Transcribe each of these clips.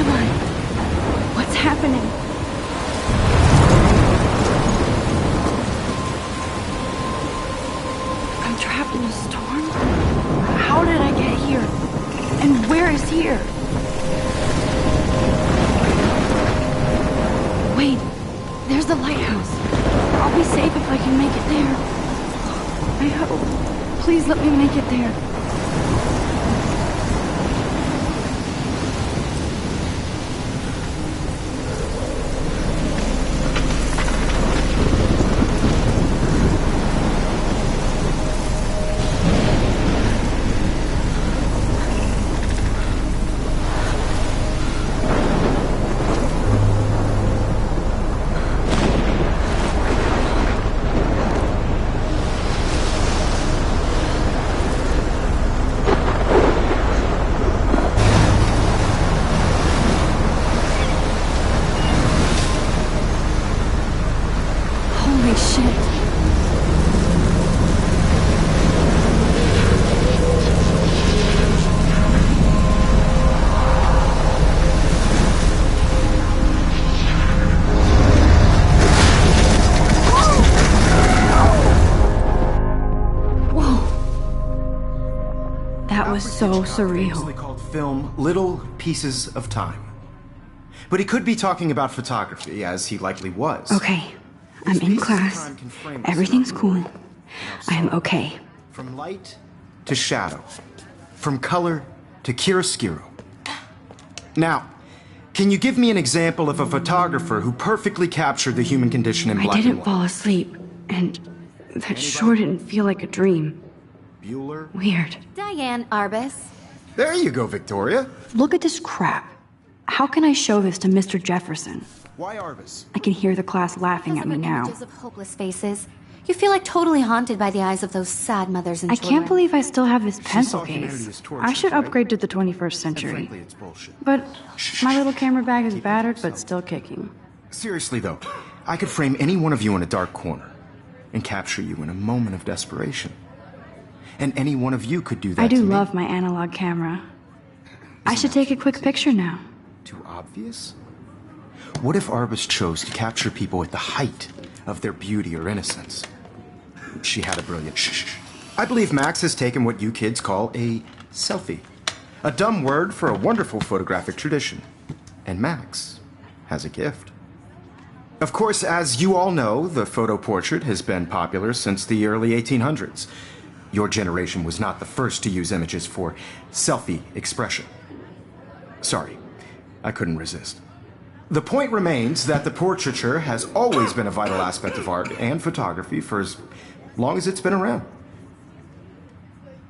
am I? What's happening? I'm trapped in a storm? How did I get here? And where is here? Wait, there's the lighthouse. I'll be safe if I can make it there. I hope. Please let me make it there. So surreal. Called film Little Pieces of Time. But he could be talking about photography, as he likely was. Okay, I'm in class. Everything's cool. I am okay. From light to shadow. From color to chiaroscuro. Now, can you give me an example of a photographer who perfectly captured the human condition in black and white? I didn't fall asleep, and that sure didn't feel like a dream. Bueller? Weird. Diane Arbus. There you go, Victoria. Look at this crap. How can I show this to Mr. Jefferson? Why Arbus? I can hear the class laughing at me now. Images of hopeless faces. You feel like totally haunted by the eyes of those sad mothers and children. I can't believe I still have this pencil case. I should upgrade to the 21st century. Frankly, it's bullshit. But my little camera bag is battered but still kicking. Seriously, though, I could frame any one of you in a dark corner and capture you in a moment of desperation. And any one of you could do that. I do love my analog camera. I should take a quick picture now. Too obvious? What if Arbus chose to capture people at the height of their beauty or innocence? She had a brilliant shh. I believe Max has taken what you kids call a selfie. A dumb word for a wonderful photographic tradition. And Max has a gift. Of course, as you all know, the photo portrait has been popular since the early 1800s. Your generation was not the first to use images for selfie expression. Sorry, I couldn't resist. The point remains that the portraiture has always been a vital aspect of art and photography for as long as it's been around.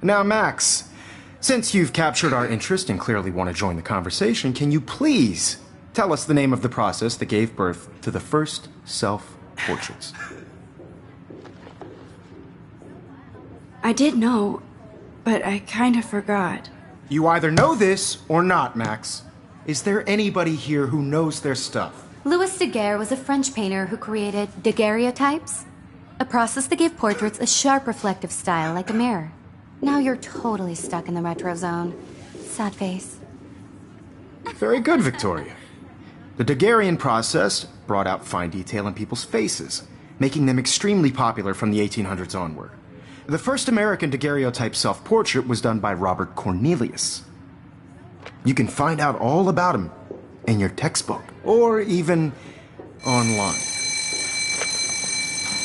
Now, Max, since you've captured our interest and clearly want to join the conversation, can you please tell us the name of the process that gave birth to the first self-portraits? I did know, but I kind of forgot. You either know this or not, Max. Is there anybody here who knows their stuff? Louis Daguerre was a French painter who created daguerreotypes, a process that gave portraits a sharp reflective style like a mirror. Now you're totally stuck in the retro zone. Sad face. Very good, Victoria. The Daguerrean process brought out fine detail in people's faces, making them extremely popular from the 1800s onward. The first American daguerreotype self-portrait was done by Robert Cornelius. You can find out all about him in your textbook, or even online.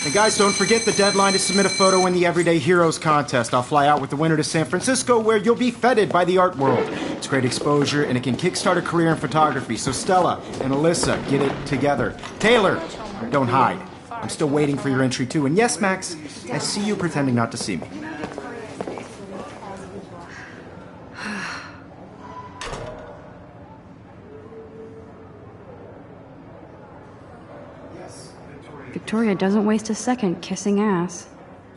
And guys, don't forget the deadline to submit a photo in the Everyday Heroes contest. I'll fly out with the winner to San Francisco, where you'll be feted by the art world. It's great exposure, and it can kickstart a career in photography. So Stella and Alyssa, get it together. Taylor, don't hide. I'm still waiting for your entry, too. And yes, Max, I see you pretending not to see me. Victoria doesn't waste a second kissing ass.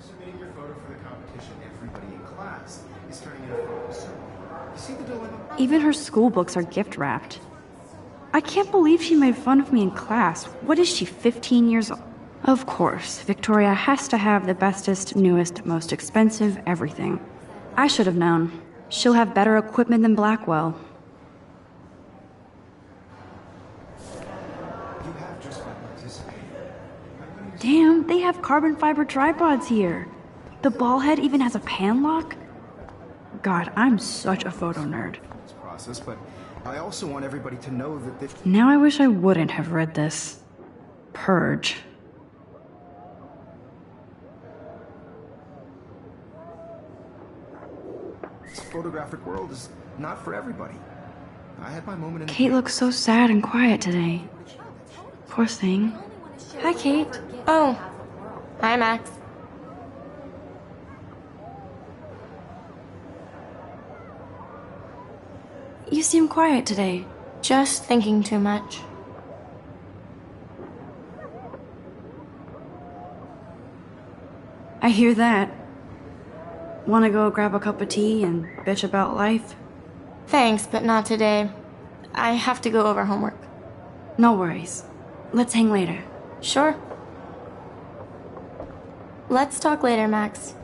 Submitting your photo for the competition, everybody in class is turning in a photo. So, you see the dilemma? Even her school books are gift wrapped. I can't believe she made fun of me in class. What is she, 15 years old? Of course, Victoria has to have the bestest, newest, most expensive everything. I should have known. She'll have better equipment than Blackwell. Damn, they have carbon fiber tripods here. The ball head even has a pan lock? God, I'm such a photo nerd. Process, but I also want everybody to know that this. Now I wish I wouldn't have read this. Purge. This photographic world is not for everybody. I had my moment in the Kate looks so sad and quiet today. Poor thing. Hi, Kate. Oh. Hi, Max. You seem quiet today. Just thinking too much. I hear that. Wanna go grab a cup of tea and bitch about life? Thanks, but not today. I have to go over homework. No worries. Let's hang later. Sure. Let's talk later, Max.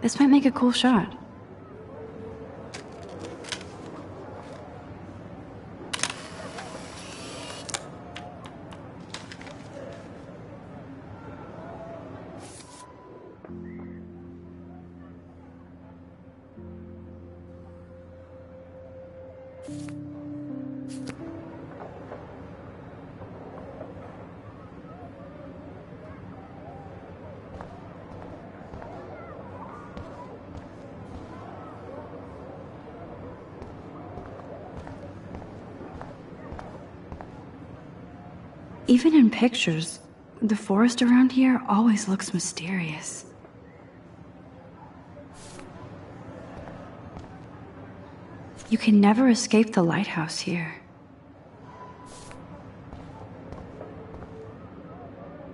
This might make a cool shot. Even in pictures, the forest around here always looks mysterious. You can never escape the lighthouse here.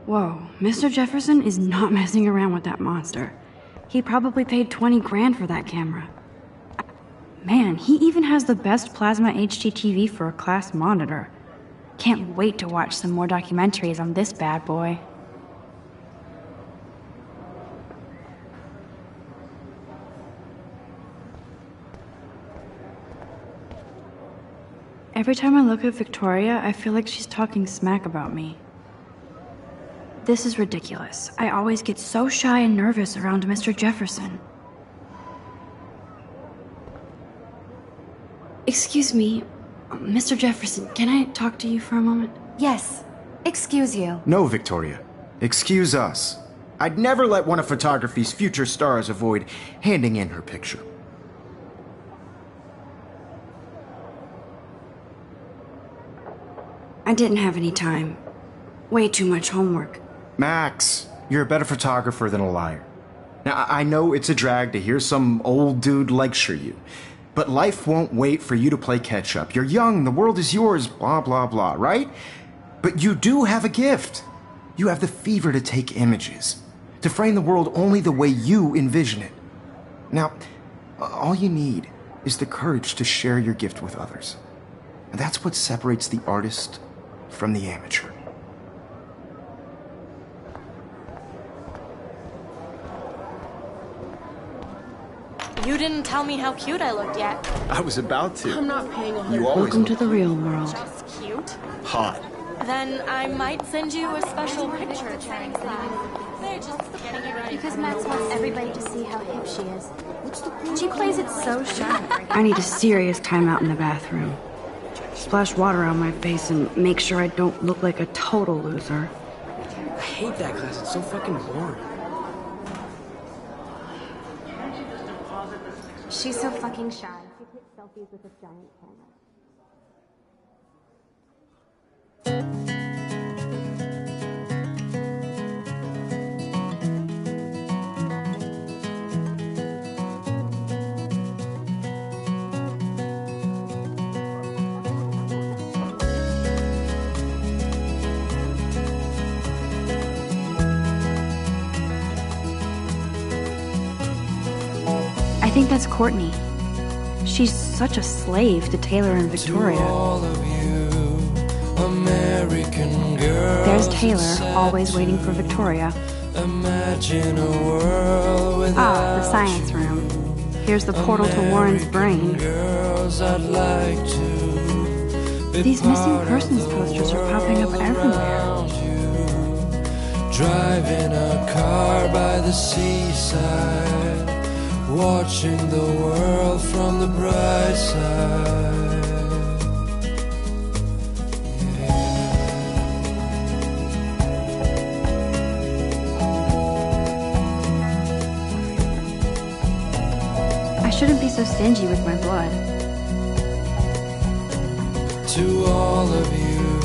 Whoa, Mr. Jefferson is not messing around with that monster. He probably paid 20 grand for that camera. Man, he even has the best plasma HDTV for a class monitor. Can't wait to watch some more documentaries on this bad boy. Every time I look at Victoria, I feel like she's talking smack about me. This is ridiculous. I always get so shy and nervous around Mr. Jefferson. Excuse me, Mr. Jefferson, can I talk to you for a moment? Yes. Excuse you. No, Victoria. Excuse us. I'd never let one of photography's future stars avoid handing in her picture. I didn't have any time. Way too much homework. Max, you're a better photographer than a liar. Now, I know it's a drag to hear some old dude lecture you, but life won't wait for you to play catch up. You're young, the world is yours, blah, blah, blah, right? But you do have a gift. You have the fever to take images, to frame the world only the way you envision it. Now, all you need is the courage to share your gift with others. And that's what separates the artist from the amateur. You didn't tell me how cute I looked yet. I was about to. I'm not paying a You always Welcome to the real world. Just cute. hot. Then I might send you a special picture. They're just getting you ready. Because Max wants everybody to see how hip she is. She plays it so shy. I need a serious timeout in the bathroom. Splash water on my face and make sure I don't look like a total loser. I hate that class. It's so fucking boring. She's so fucking shy. She takes selfies with a giant camera. I think that's Courtney. She's such a slave to Taylor and Victoria. All of you, American girls, There's Taylor, always waiting for Victoria. Imagine a world without The science room. Here's the portal to Warren's brain. Girls, I'd like to These missing persons posters are popping up everywhere. Driving a car by the seaside, watching the world from the bright side. I shouldn't be so stingy with my blood. To all of you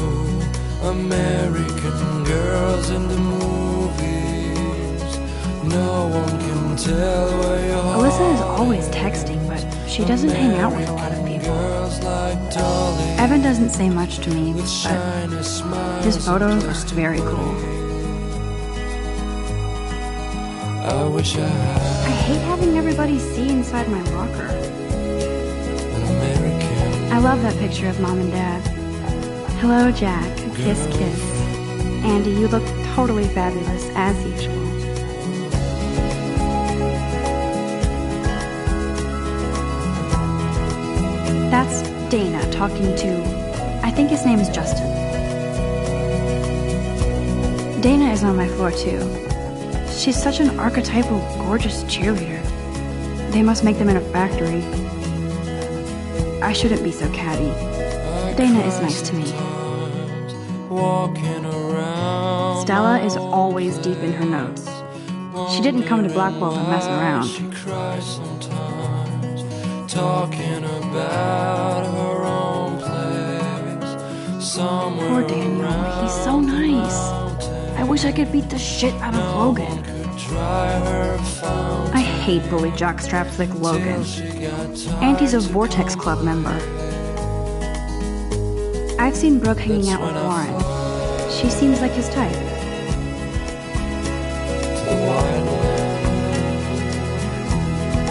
American girls in the movies, no one can tell where your heart Alyssa is always texting, but she doesn't hang out with a lot of people. girls like Dolly Evan doesn't say much to me, with but shiny smiles. his photos are very cool. I wish I had I hate having everybody see inside my locker. an American. I love that picture of Mom and Dad. Hello, Jack. Kiss, kiss. Andy, you look totally fabulous, as usual. That's Dana talking to... I think his name is Justin. Dana is on my floor, too. She's such an archetypal, gorgeous cheerleader. They must make them in a factory. I shouldn't be so catty. Dana is nice to me. Walking around Stella is always deep in her notes. She didn't come to Blackwell to mess around. She cries sometimes, talking about her own place. Somewhere Poor Daniel, he's so nice. I wish I could beat the shit out of Logan. dry her fountain. I hate bully jockstraps like Logan. And he's a Vortex Club member. I've seen Brooke hanging out with Warren. She seems like his type.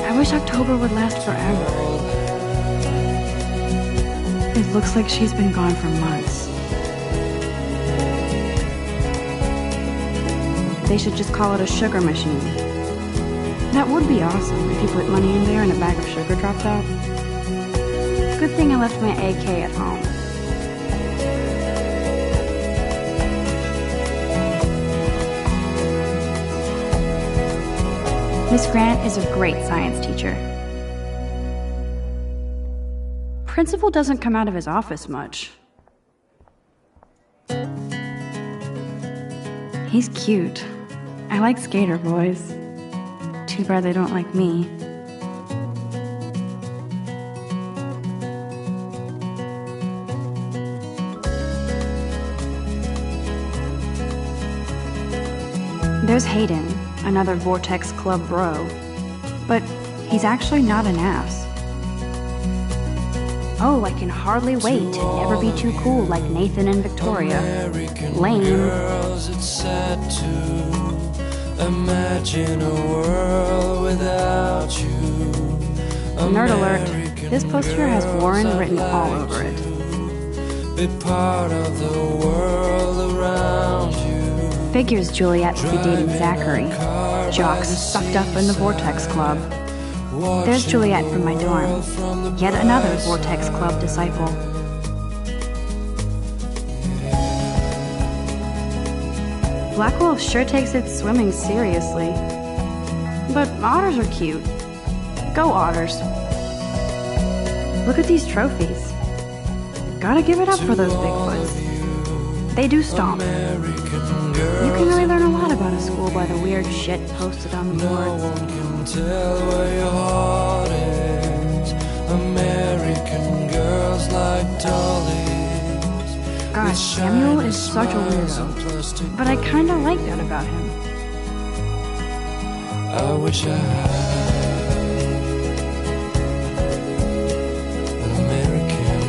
I wish October would last forever. It looks like she's been gone for months. They should just call it a sugar machine. That would be awesome if you put money in there and a bag of sugar drops out. Good thing I left my AK at home. Miss Grant is a great science teacher. Principal doesn't come out of his office much. He's cute. I like skater boys. Too bad they don't like me. There's Hayden, another Vortex Club bro. But he's actually not an ass. Oh, I can hardly wait to never be too cool like Nathan and Victoria. Lame. Girls, it's sad to imagine a world without you. Nerd alert. This poster has Warren written all over it. Be part of the world around you. Figures Juliet would be dating Zachary. Jocks sucked up in the Vortex Club. There's Juliet from my dorm. Yet another Vortex Club disciple. Blackwell sure takes its swimming seriously. But otters are cute. Go otters. Look at these trophies. Gotta give it up for those Bigfoots. They do stomp. You can really learn a lot about a school by the weird shit posted on the boards. Tell where your heart is. American girls like dollies. God, Samuel is such a weirdo. But I kinda like that about him. I wish I had an American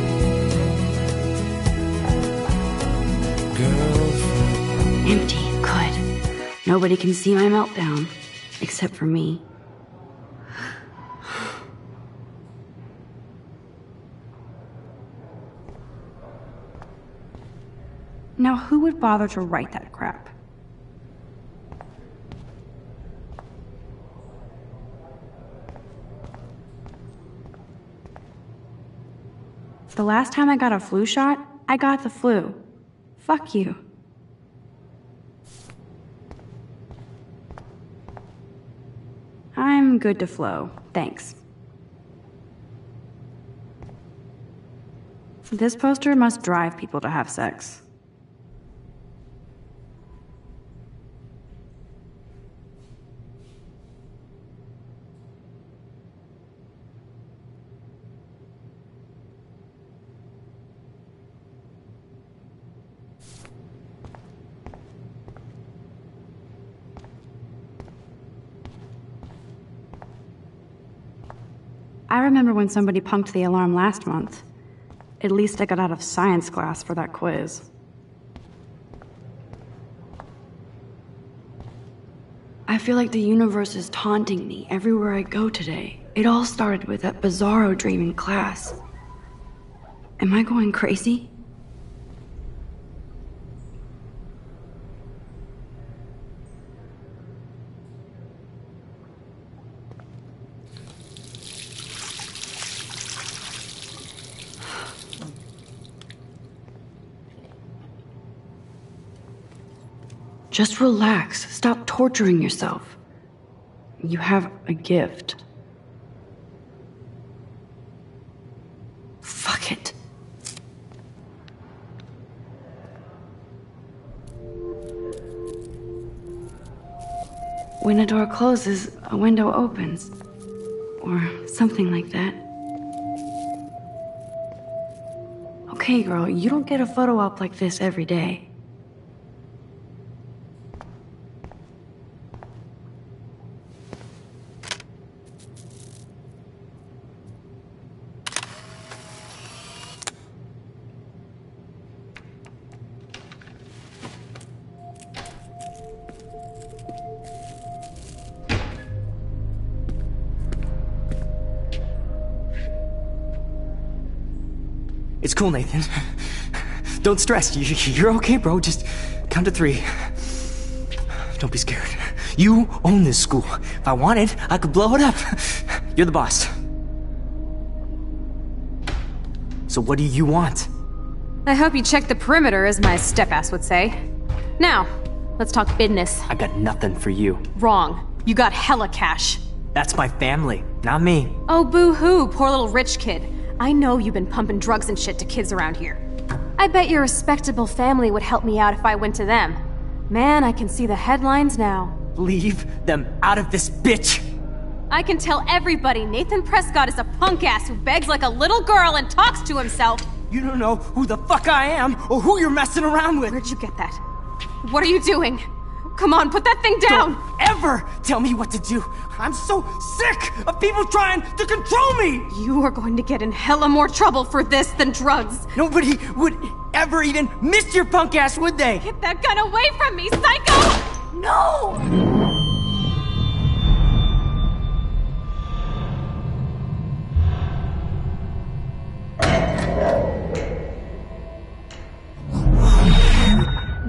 girlfriend. Empty. Good. Nobody can see my meltdown. Except for me. Now, who would bother to write that crap? The last time I got a flu shot, I got the flu. Fuck you. I'm good to flow, thanks. This poster must drive people to have sex. I remember when somebody punked the alarm last month. At least I got out of science class for that quiz. I feel like the universe is taunting me everywhere I go today. It all started with that bizarro dream in class. Am I going crazy? Just relax. Stop torturing yourself. You have a gift. Fuck it. When a door closes, a window opens. Or something like that. Okay, girl, you don't get a photo op like this every day. It's cool, Nathan. Don't stress. You're okay, bro. Just count to 3. Don't be scared. You own this school. If I wanted, I could blow it up. You're the boss. So what do you want? I hope you checked the perimeter, as my step-ass would say. Now, let's talk business. I got nothing for you. Wrong. You got hella cash. That's my family, not me. Oh, boo-hoo, poor little rich kid. I know you've been pumping drugs and shit to kids around here. I bet your respectable family would help me out if I went to them. Man, I can see the headlines now. Leave them out of this bitch! I can tell everybody Nathan Prescott is a punk ass who begs like a little girl and talks to himself. You don't know who the fuck I am or who you're messing around with. Where'd you get that? What are you doing? Come on, put that thing down! Don't ever tell me what to do! I'm so sick of people trying to control me! You are going to get in hella more trouble for this than drugs. Nobody would ever even miss your punk ass, would they? Get that gun away from me, psycho! No!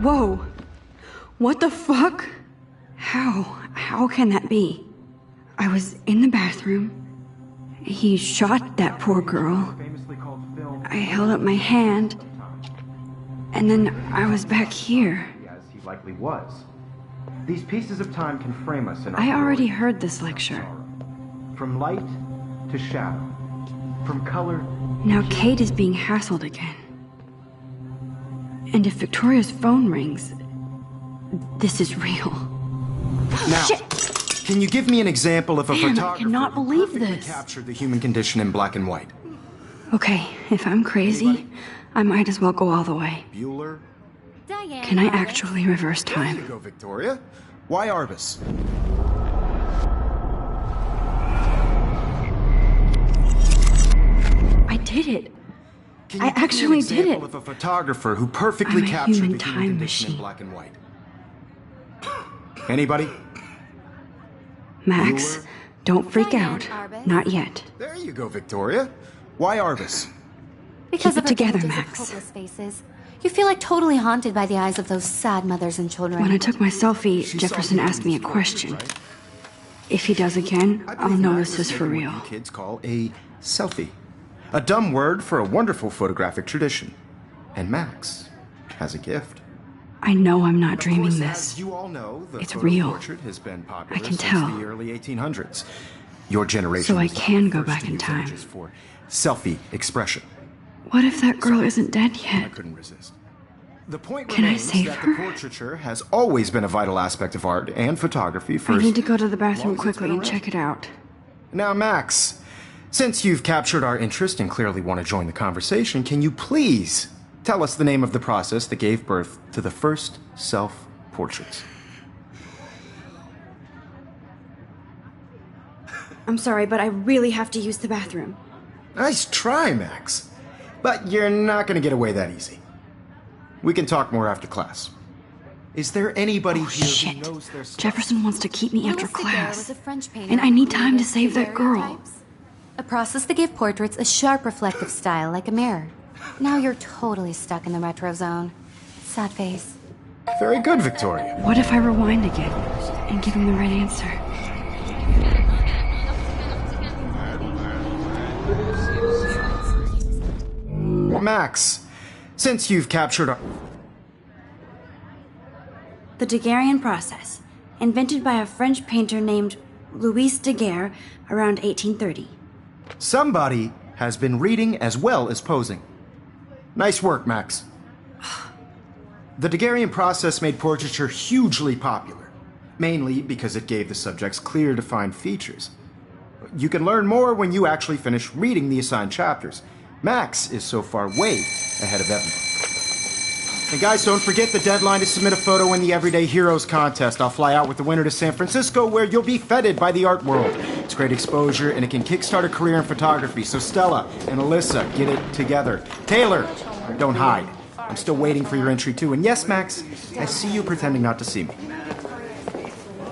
Whoa. What the fuck? How can that be? I was in the bathroom. He shot that poor girl. I held up my hand. And then I was back here. As he likely was. These pieces of time can frame us in our I already glory. heard this lecture. From light to shadow. From color. Now Kate is being hassled again. And if Victoria's phone rings, this is real. Now, Shit! Can you give me an example of a Man, I photographer cannot who believe perfectly this. captured the human condition in black and white? Okay, if I'm crazy, I might as well go all the way. Bueller? Diane. Can I Arbus. actually reverse There you time? go, Victoria. Why Arbus? I did it. Can I you give me actually an did example it. of a photographer who perfectly I'm a captured human the human time condition in machine. black and white? Anybody? Max, Bueller? don't freak Diane out. Arbus. Not yet. There you go, Victoria. Why Arbus? Because Keep of it her together, images of Max. hopeless faces. You feel like totally haunted by the eyes of those sad mothers and children. When I took my selfie, She Jefferson saw you asked me a in the question. portrait, right? If he does again, I I'll believe know Max this is for taking real. what you kids call a selfie. A dumb word for a wonderful photographic tradition. And Max has a gift. I know I'm not Of dreaming course, this. as you all know, the It's photo real. portrait has been popular I can since tell. the early 1800s. Your generation So I was the can go first back to in use time. images for selfie expression. What if that girl isn't dead I yet? couldn't resist. The point Can I remains save that her? the portraiture has always been a vital aspect of art and photography for I need to go to the as long bathroom as it's quickly been and around. check it out. Now, Max, since you've captured our interest and clearly want to join the conversation, can you please tell us the name of the process that gave birth to the first self-portraits? I'm sorry, but I really have to use the bathroom. Nice try, Max. But you're not going to get away that easy. We can talk more after class. Is there anybody here Shit. who knows their stuff? Jefferson wants to keep me after Louis Daguerre class. was a French painter And I who need time to created save that girl. daguerreotypes, a process that gave portraits a sharp reflective style like a mirror. Now you're totally stuck in the retro zone. Sad face. Very good, Victoria. What if I rewind again and give him the right answer? Max, since you've captured our... The Daguerrean process, invented by a French painter named Louis Daguerre around 1830. Somebody has been reading as well as posing. Nice work, Max. The Daguerrean process made portraiture hugely popular, mainly because it gave the subjects clear, defined features. You can learn more when you actually finish reading the assigned chapters. Max is so far way ahead of Evan. And guys, don't forget the deadline to submit a photo in the Everyday Heroes contest. I'll fly out with the winner to San Francisco, where you'll be feted by the art world. It's great exposure, and it can kickstart a career in photography. So Stella and Alyssa, get it together. Taylor, don't hide. I'm still waiting for your entry too. And yes, Max, I see you pretending not to see me.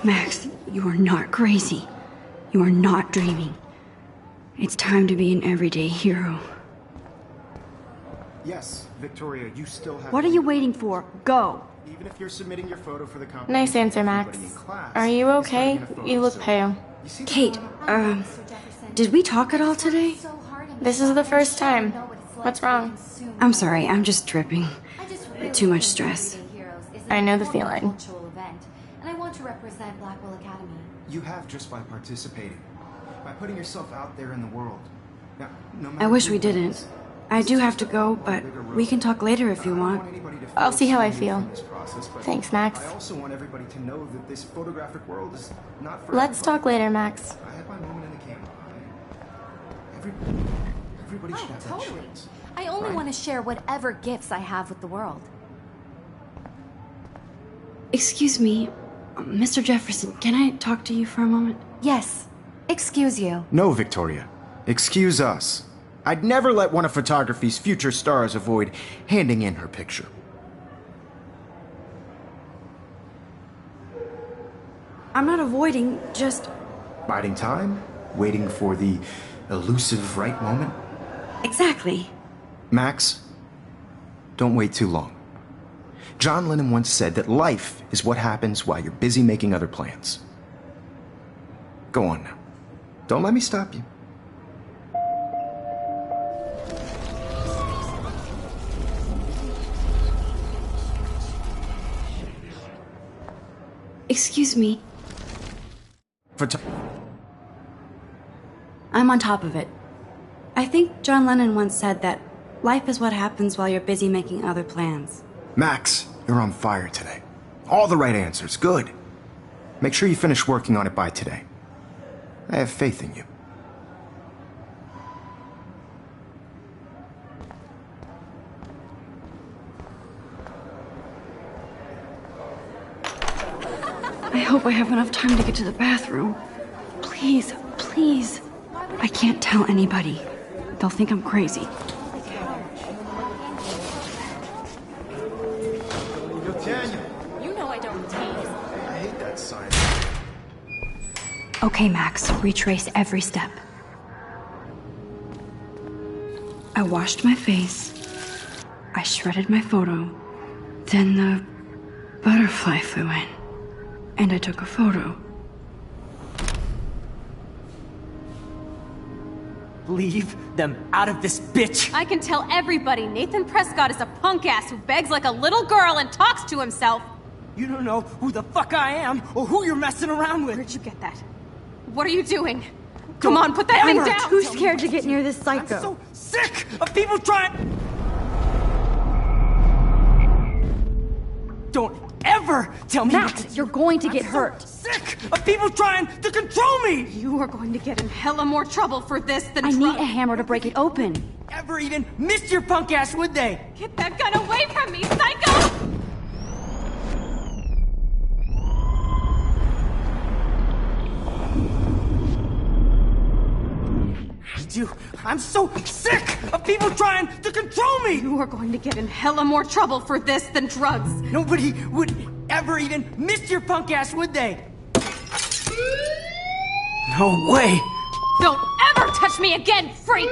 Max, you are not crazy. You are not dreaming. It's time to be an everyday hero. Yes, Victoria, you still have... What are you waiting for? Go! Even if you're submitting your photo for the competition... Nice answer, Max. Are you okay? You look pale. Kate, did we talk at all today? This is the first time. What's wrong? I'm sorry, I'm just tripping. Too much stress. I know the feeling. And I want to represent Blackwell Academy. You have just by participating, by putting yourself out there in the world. Now, no I matter wish who we wins, didn't. I do have to go, but we can talk later if you I don't want. want anybody to I'll feel see how I excluded feel. from this process, but Thanks, Max. I also want everybody to know that this photographic world is not for Let's everybody. talk later, Max. I had my moment in the camera. Everybody should have that Totally. chance. I only Right. want to share whatever gifts I have with the world. Excuse me, Mr. Jefferson, can I talk to you for a moment? Yes. Excuse you. No, Victoria. Excuse us. I'd never let one of photography's future stars avoid handing in her picture. I'm not avoiding, just... Biding time, waiting for the elusive right moment. Exactly. Max, don't wait too long. John Lennon once said that life is what happens while you're busy making other plans. Go on now. Don't let me stop you. Excuse me, Photo- I'm on top of it. I think John Lennon once said that life is what happens while you're busy making other plans. Max, you're on fire today. All the right answers. Good. Make sure you finish working on it by today. I have faith in you. I hope I have enough time to get to the bathroom. Please, please. I can't tell anybody. They'll think I'm crazy. You know I don't tease. I hate that sign. Okay, Max, retrace every step. I washed my face. I shredded my photo. Then the butterfly flew in. And I took a photo. Leave them out of this, bitch! I can tell everybody Nathan Prescott is a punk ass who begs like a little girl and talks to himself. You don't know who the fuck I am or who you're messing around with. Where'd you get that? What are you doing? Come on, put that thing down! I'm too scared to get near this psycho. I'm so sick of people trying... Don't ever tell me... Max, you're going to get hurt. Sick of people trying to control me! You are going to get in hella more trouble for this than I need a hammer to break it open. Ever even missed your punk ass, would they? Get that gun away from me, psycho! I'm so sick of people trying to control me! You are going to get in hella more trouble for this than drugs. Nobody would ever even miss your punk ass, would they? No way! Don't ever touch me again, freak!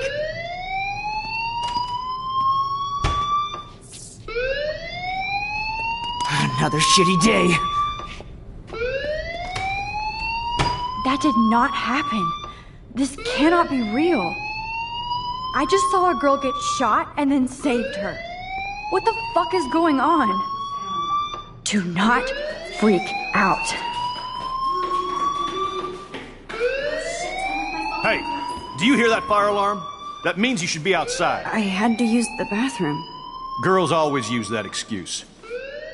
Another shitty day. That did not happen. This cannot be real. I just saw a girl get shot and then saved her. What the fuck is going on? Do not freak out. Hey, do you hear that fire alarm? That means you should be outside. I had to use the bathroom. Girls always use that excuse.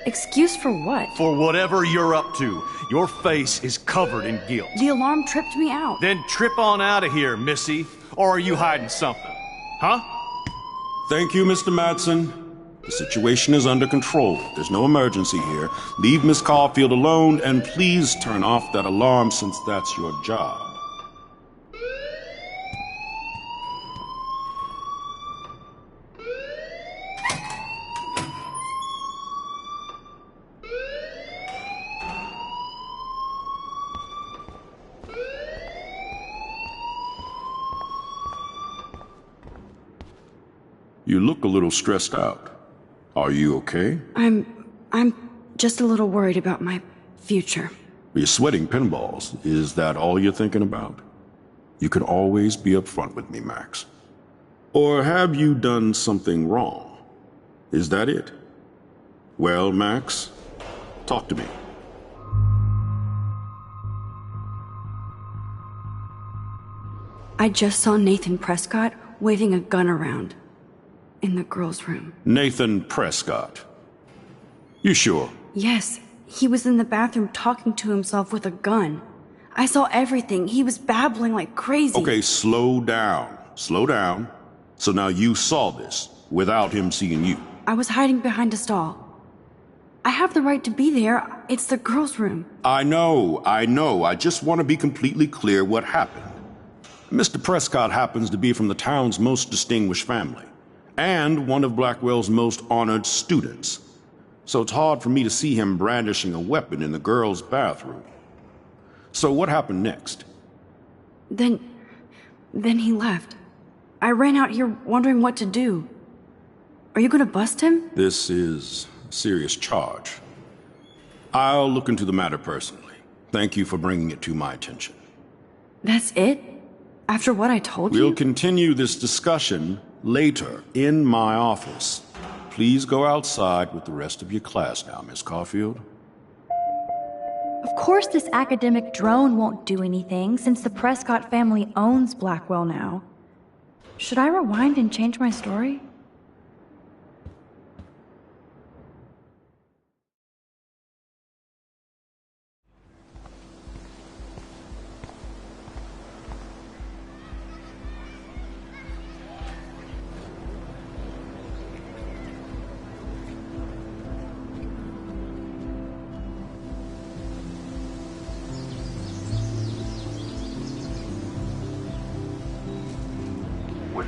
Excuse for what? For whatever you're up to. Your face is covered in guilt. The alarm tripped me out. Then trip on out of here, Missy. Or are you hiding something? Huh? Thank you, Mr. Madsen. The situation is under control. There's no emergency here. Leave Miss Caulfield alone, and please turn off that alarm since that's your job. You look a little stressed out. Are you okay? I'm just a little worried about my future. You're sweating pinballs. Is that all you're thinking about? You can always be upfront with me, Max. Or have you done something wrong? Is that it? Well, Max, talk to me. I just saw Nathan Prescott waving a gun around. In the girls' room. Nathan Prescott. You sure? Yes, he was in the bathroom talking to himself with a gun. I saw everything. He was babbling like crazy. Okay, slow down. Slow down. So now you saw this without him seeing you. I was hiding behind a stall. I have the right to be there. It's the girls' room. I know. I just want to be completely clear what happened. Mr. Prescott happens to be from the town's most distinguished family. And one of Blackwell's most honored students. So it's hard for me to see him brandishing a weapon in the girls' bathroom. So what happened next? Then he left. I ran out here wondering what to do. Are you gonna bust him? This is a serious charge. I'll look into the matter personally. Thank you for bringing it to my attention. That's it? After what I told you? We'll continue this discussion later in my office. Please go outside with the rest of your class now, Miss Caulfield. Of course this academic drone won't do anything since the Prescott family owns Blackwell now. Should I rewind and change my story?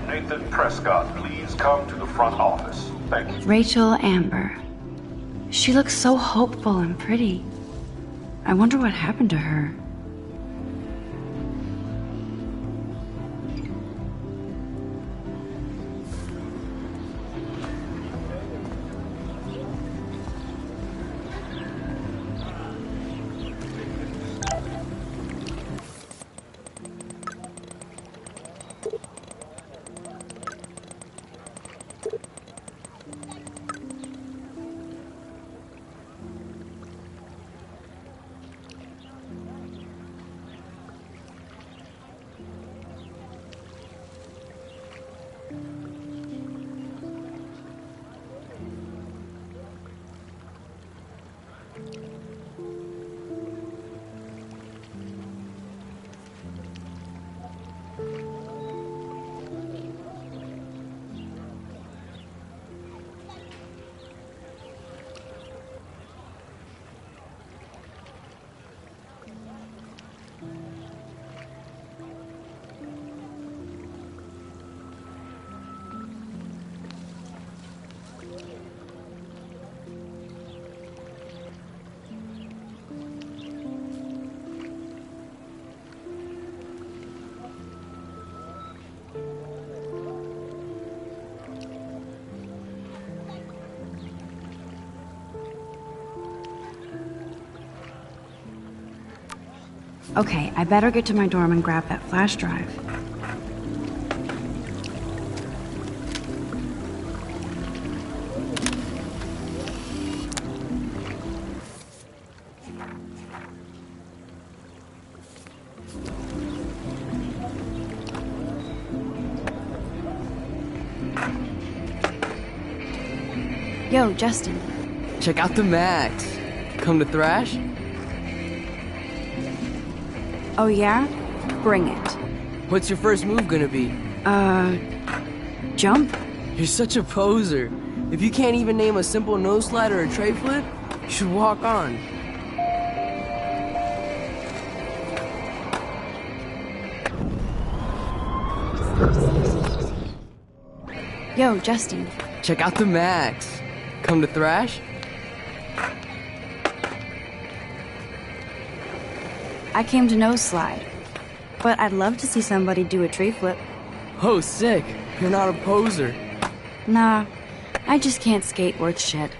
Nathan Prescott, please come to the front office. Thank you. Rachel Amber. She looks so hopeful and pretty. I wonder what happened to her. Okay, I better get to my dorm and grab that flash drive. Yo, Justin. Check out the Max. Come to thrash? Oh yeah? Bring it. What's your first move gonna be? Jump? You're such a poser. If you can't even name a simple nose slide or a tray flip, you should walk on. Yo, Justin. Check out the Max. Come to thrash? I came to nose slide, but I'd love to see somebody do a tree flip. Oh, sick. You're not a poser. Nah, I just can't skate worth shit.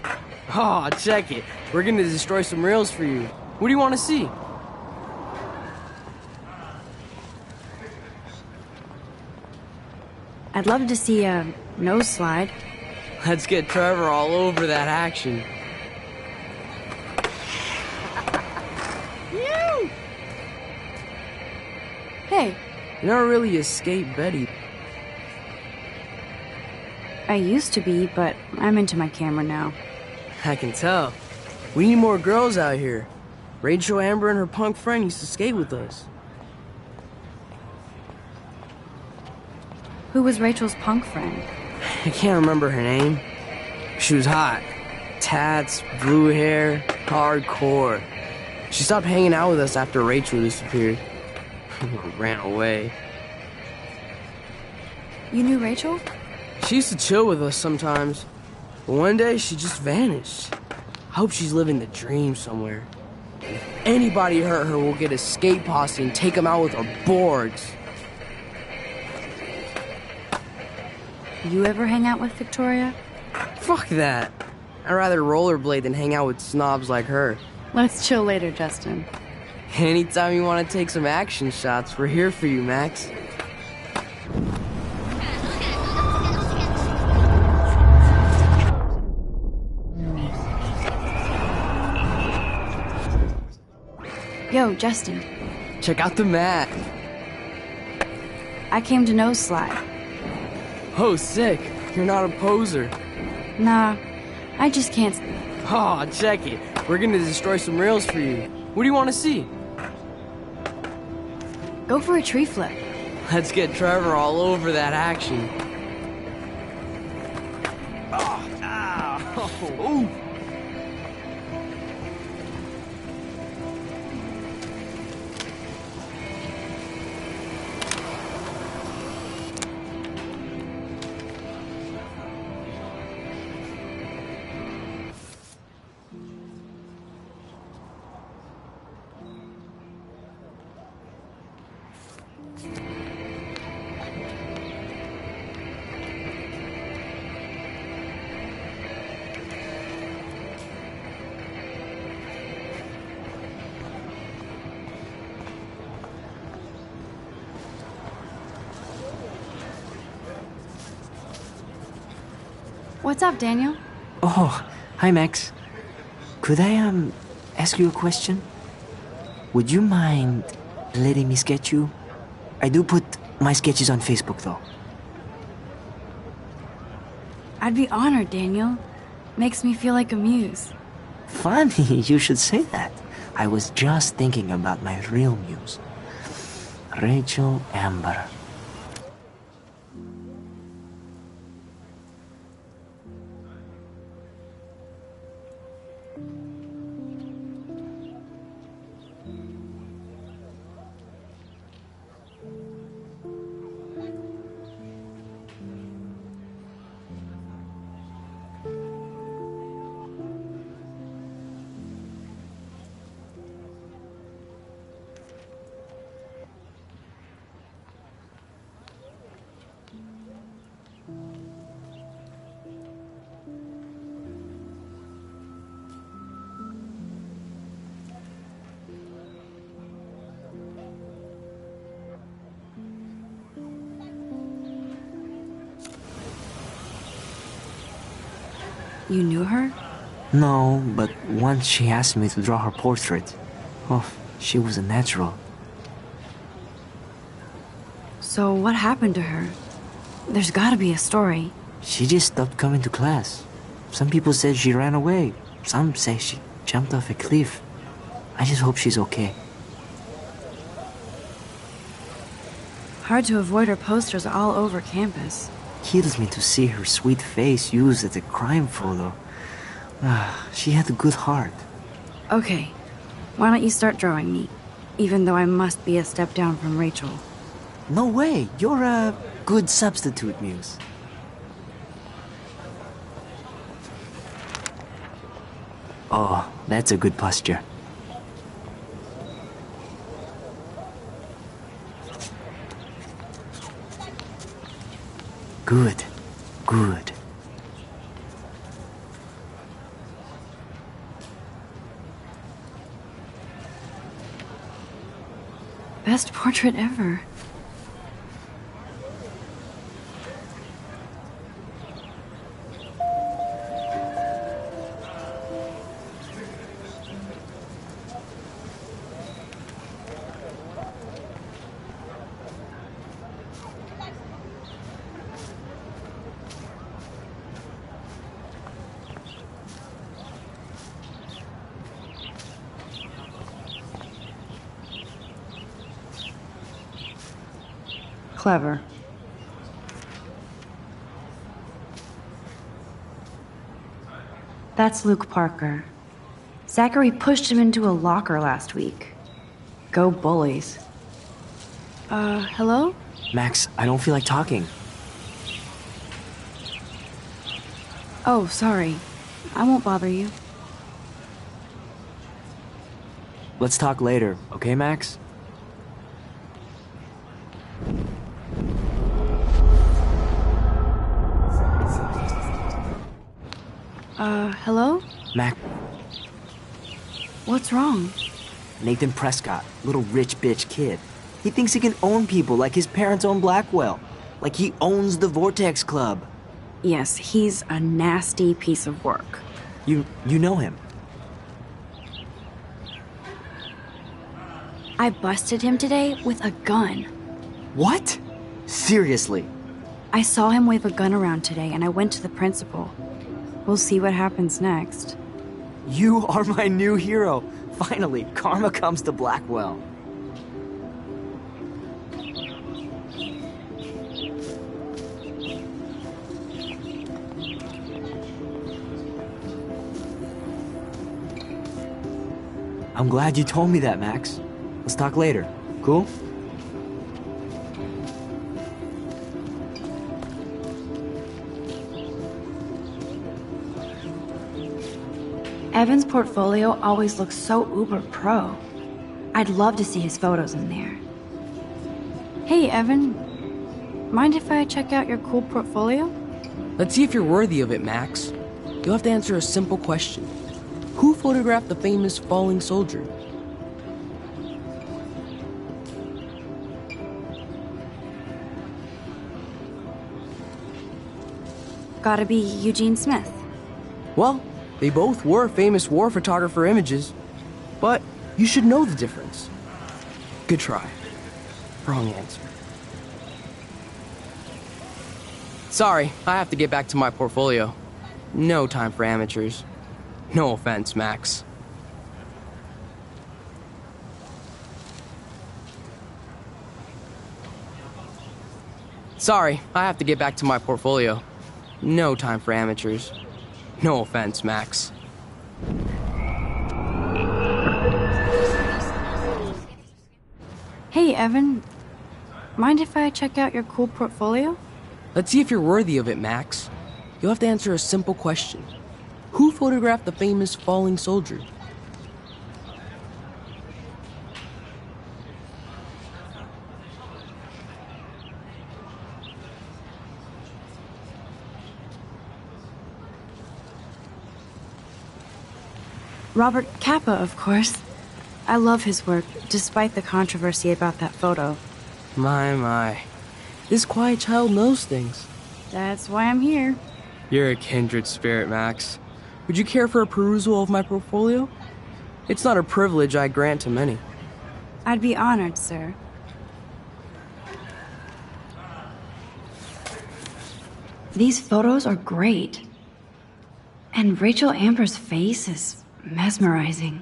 Aw, check it. We're gonna destroy some rails for you. What do you want to see? I'd love to see a nose slide. Let's get Trevor all over that action. Hey. You're not really a skate Betty. I used to be, but I'm into my camera now. I can tell. We need more girls out here. Rachel Amber and her punk friend used to skate with us. Who was Rachel's punk friend? I can't remember her name. She was hot. Tats, blue hair, hardcore. She stopped hanging out with us after Rachel disappeared. Ran away. You knew Rachel? She used to chill with us sometimes. But one day, she just vanished. I hope she's living the dream somewhere. If anybody hurt her, we'll get a skate posse and take them out with our boards. You ever hang out with Victoria? Fuck that. I'd rather rollerblade than hang out with snobs like her. Let's chill later, Justin. Anytime you want to take some action shots, we're here for you, Max. Yo, Justin. Check out the Max. I came to nose slide. Oh, sick. You're not a poser. Nah, I just can't. Aw, check it. We're gonna destroy some rails for you. What do you want to see? Go for a tree flip. Let's get Trevor all over that action. Oh, ow. Ooh. What's up, Daniel? Oh, hi, Max. Could I, ask you a question? Would you mind letting me sketch you? I do put my sketches on Facebook, though. I'd be honored, Daniel. Makes me feel like a muse. Funny, you should say that. I was just thinking about my real muse. Rachel Amber. You knew her? No, but once she asked me to draw her portrait. Oh, she was a natural. So what happened to her? There's gotta be a story. She just stopped coming to class. Some people said she ran away. Some say she jumped off a cliff. I just hope she's okay. Hard to avoid her posters all over campus. Kills me to see her sweet face used as a crime photo. She had a good heart. Okay, why don't you start drawing me? Even though I must be a step down from Rachel. No way, you're a good substitute, Muse. Oh, that's a good posture. Good, good. Best portrait ever. Clever. That's Luke Parker. Zachary pushed him into a locker last week. Go bullies. Hello? Max, I don't feel like talking. Oh, sorry. I won't bother you. Let's talk later, okay, Max? Hello? Mac. What's wrong? Nathan Prescott, little rich bitch kid. He thinks he can own people like his parents own Blackwell. Like he owns the Vortex Club. Yes, he's a nasty piece of work. You know him? I busted him today with a gun. What? Seriously? I saw him wave a gun around today and I went to the principal. We'll see what happens next. You are my new hero. Finally, karma comes to Blackwell. I'm glad you told me that, Max. Let's talk later. Cool? Evan's portfolio always looks so uber pro. I'd love to see his photos in there. Hey, Evan. Mind if I check out your cool portfolio? Let's see if you're worthy of it, Max. You'll have to answer a simple question. Who photographed the famous falling soldier? Gotta be Eugene Smith. Well, they both were famous war photographer images, but you should know the difference. Good try. Wrong answer. Sorry, I have to get back to my portfolio. No time for amateurs. No offense, Max. Sorry, I have to get back to my portfolio. No time for amateurs. No offense, Max. Hey, Evan. Mind if I check out your cool portfolio? Let's see if you're worthy of it, Max. You'll have to answer a simple question. Who photographed the famous falling soldier? Robert Capa, of course. I love his work, despite the controversy about that photo. My. This quiet child knows things. That's why I'm here. You're a kindred spirit, Max. Would you care for a perusal of my portfolio? It's not a privilege I grant to many. I'd be honored, sir. These photos are great. And Rachel Amber's face is mesmerizing.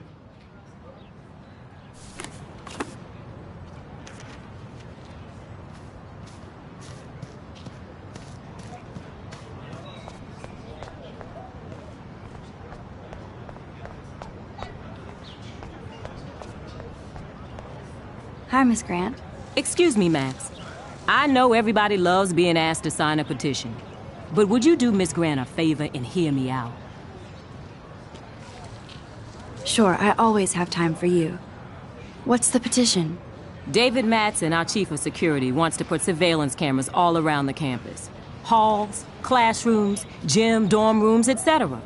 Hi, Miss Grant. Excuse me, Max. I know everybody loves being asked to sign a petition, but would you do Miss Grant a favor and hear me out? Sure, I always have time for you. What's the petition? David Madsen, our chief of security, wants to put surveillance cameras all around the campus. Halls, classrooms, gym, dorm rooms, etc.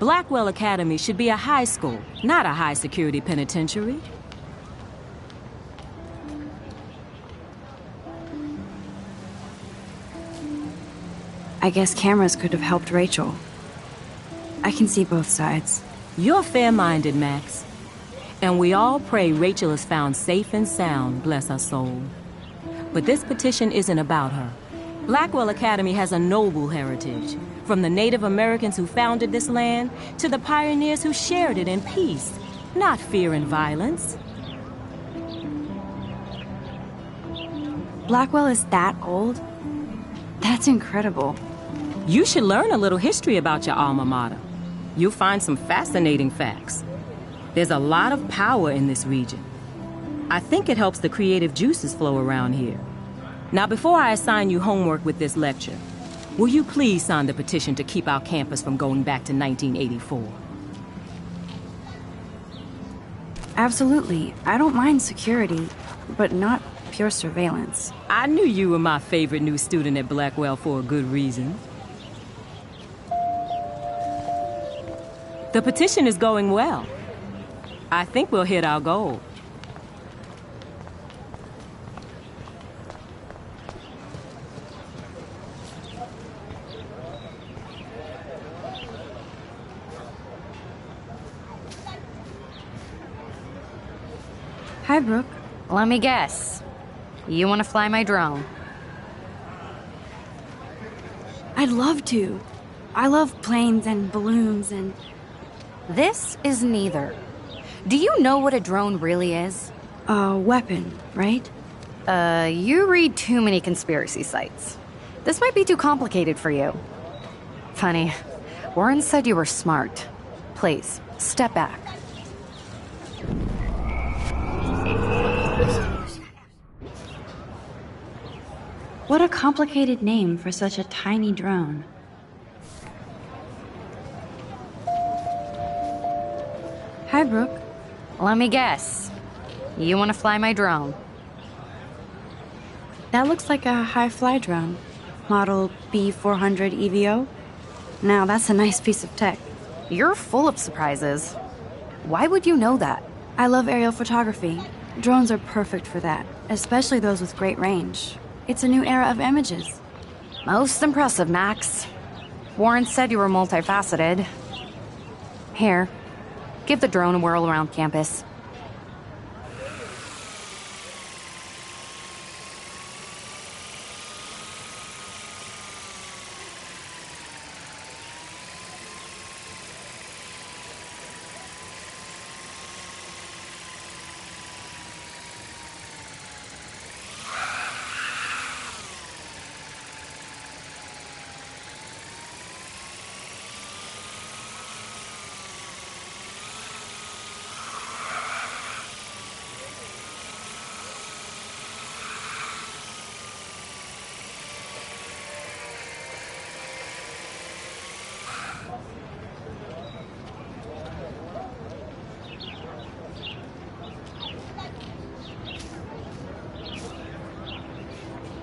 Blackwell Academy should be a high school, not a high-security penitentiary. I guess cameras could have helped Rachel. I can see both sides. You're fair-minded, Max. And we all pray Rachel is found safe and sound, bless her soul. But this petition isn't about her. Blackwell Academy has a noble heritage, from the Native Americans who founded this land to the pioneers who shared it in peace, not fear and violence. Blackwell is that old? That's incredible. You should learn a little history about your alma mater. You'll find some fascinating facts. There's a lot of power in this region. I think it helps the creative juices flow around here. Now, before I assign you homework with this lecture, will you please sign the petition to keep our campus from going back to 1984? Absolutely. I don't mind security, but not pure surveillance. I knew you were my favorite new student at Blackwell for a good reason. The petition is going well. I think we'll hit our goal. Hi, Brooke. Let me guess. You want to fly my drone? I'd love to. I love planes and balloons and... This is neither. Do you know what a drone really is? A weapon, right? You read too many conspiracy sites. This might be too complicated for you. Funny, Warren said you were smart. Please, step back. What a complicated name for such a tiny drone. Hi, Brooke. Let me guess. You want to fly my drone? That looks like a high-fly drone. Model B400 EVO. Now, that's a nice piece of tech. You're full of surprises. Why would you know that? I love aerial photography. Drones are perfect for that, especially those with great range. It's a new era of images. Most impressive, Max. Warren said you were multifaceted. Here, give the drone a whirl around campus.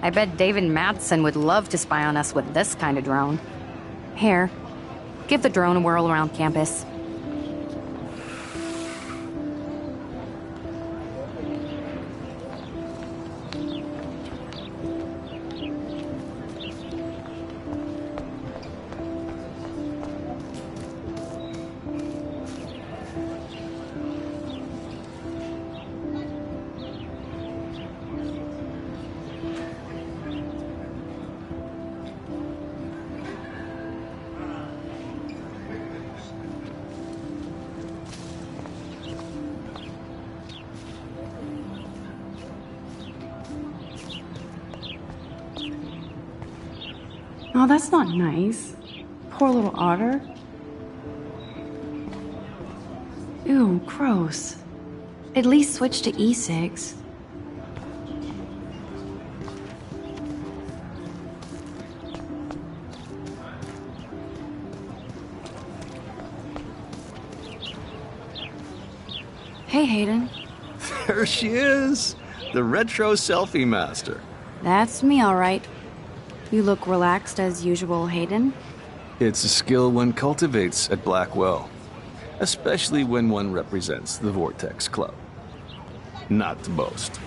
I bet David Madsen would love to spy on us with this kind of drone. Here, give the drone a whirl around campus. Oh, that's not nice. Poor little otter. Ew, gross. At least switch to e-cigs. Hey, Hayden. There she is, the retro selfie master. That's me, all right. You look relaxed as usual, Hayden. It's a skill one cultivates at Blackwell, especially when one represents the Vortex Club. Not to boast.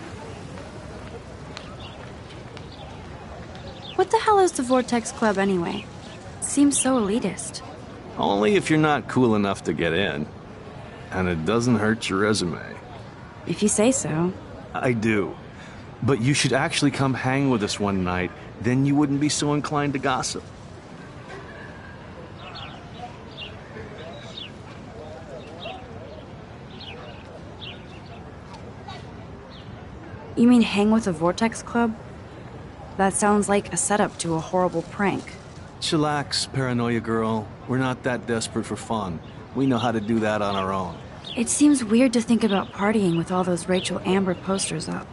What the hell is the Vortex Club anyway? Seems so elitist. Only if you're not cool enough to get in. And it doesn't hurt your resume. If you say so. I do. But you should actually come hang with us one night, then you wouldn't be so inclined to gossip. You mean hang with the Vortex Club? That sounds like a setup to a horrible prank. Chillax, paranoia girl. We're not that desperate for fun. We know how to do that on our own. It seems weird to think about partying with all those Rachel Amber posters up.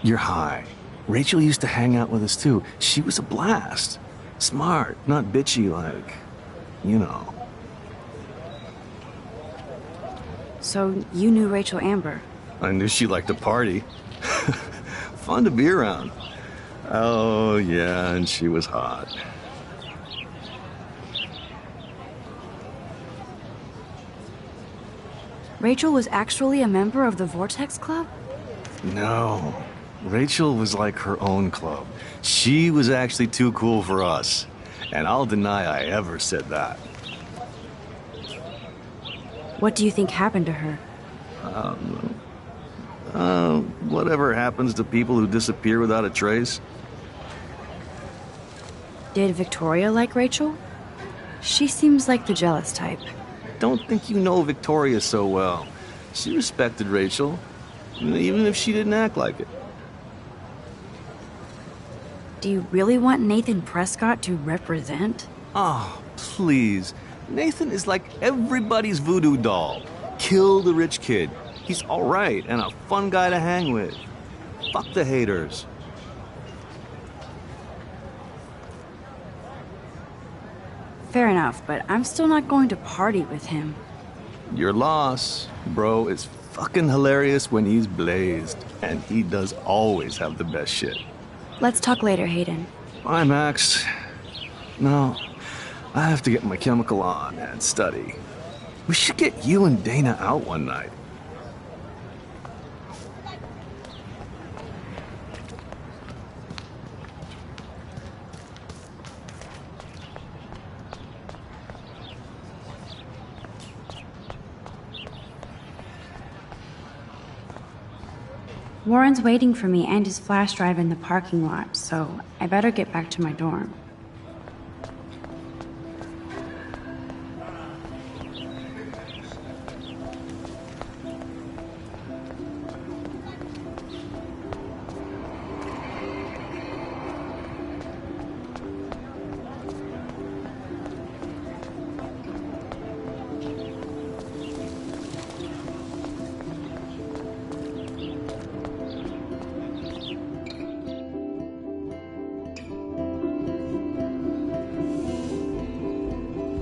You're high. Rachel used to hang out with us too. She was a blast. Smart, not bitchy like, you know. So you knew Rachel Amber? I knew she liked to party. Fun to be around. Oh, yeah, and she was hot. Rachel was actually a member of the Vortex Club? No. Rachel was like her own club. She was actually too cool for us. And I'll deny I ever said that. What do you think happened to her? Whatever happens to people who disappear without a trace. Did Victoria like Rachel? She seems like the jealous type. Don't think you know Victoria so well. She respected Rachel, even if she didn't act like it. Do you really want Nathan Prescott to represent? Oh, please. Nathan is like everybody's voodoo doll. Kill the rich kid. He's all right and a fun guy to hang with. Fuck the haters. Fair enough, but I'm still not going to party with him. Your loss, bro, is fucking hilarious when he's blazed. And he does always have the best shit. Let's talk later, Hayden. Bye, Max. No, I have to get my chemical on and study. We should get you and Dana out one night. Warren's waiting for me and his flash drive in the parking lot, so I better get back to my dorm.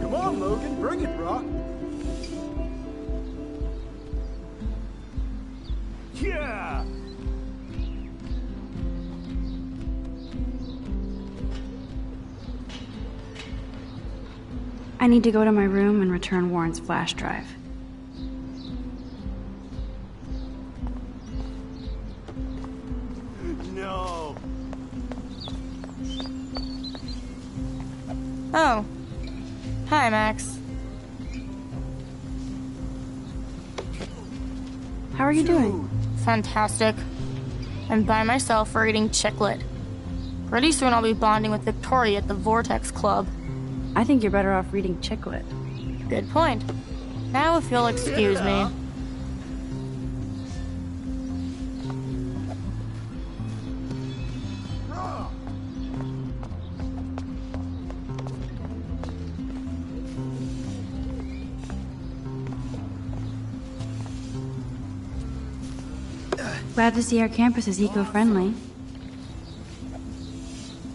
Come on, Logan, bring it, bro. Yeah! I need to go to my room and return Warren's flash drive. No. Oh. Hi, Max. How are you doing? Fantastic. I'm by myself reading Chick Lit. Pretty soon I'll be bonding with Victoria at the Vortex Club. I think you're better off reading Chick Lit. Good point. Now if you'll excuse me. Glad to see our campus is eco-friendly.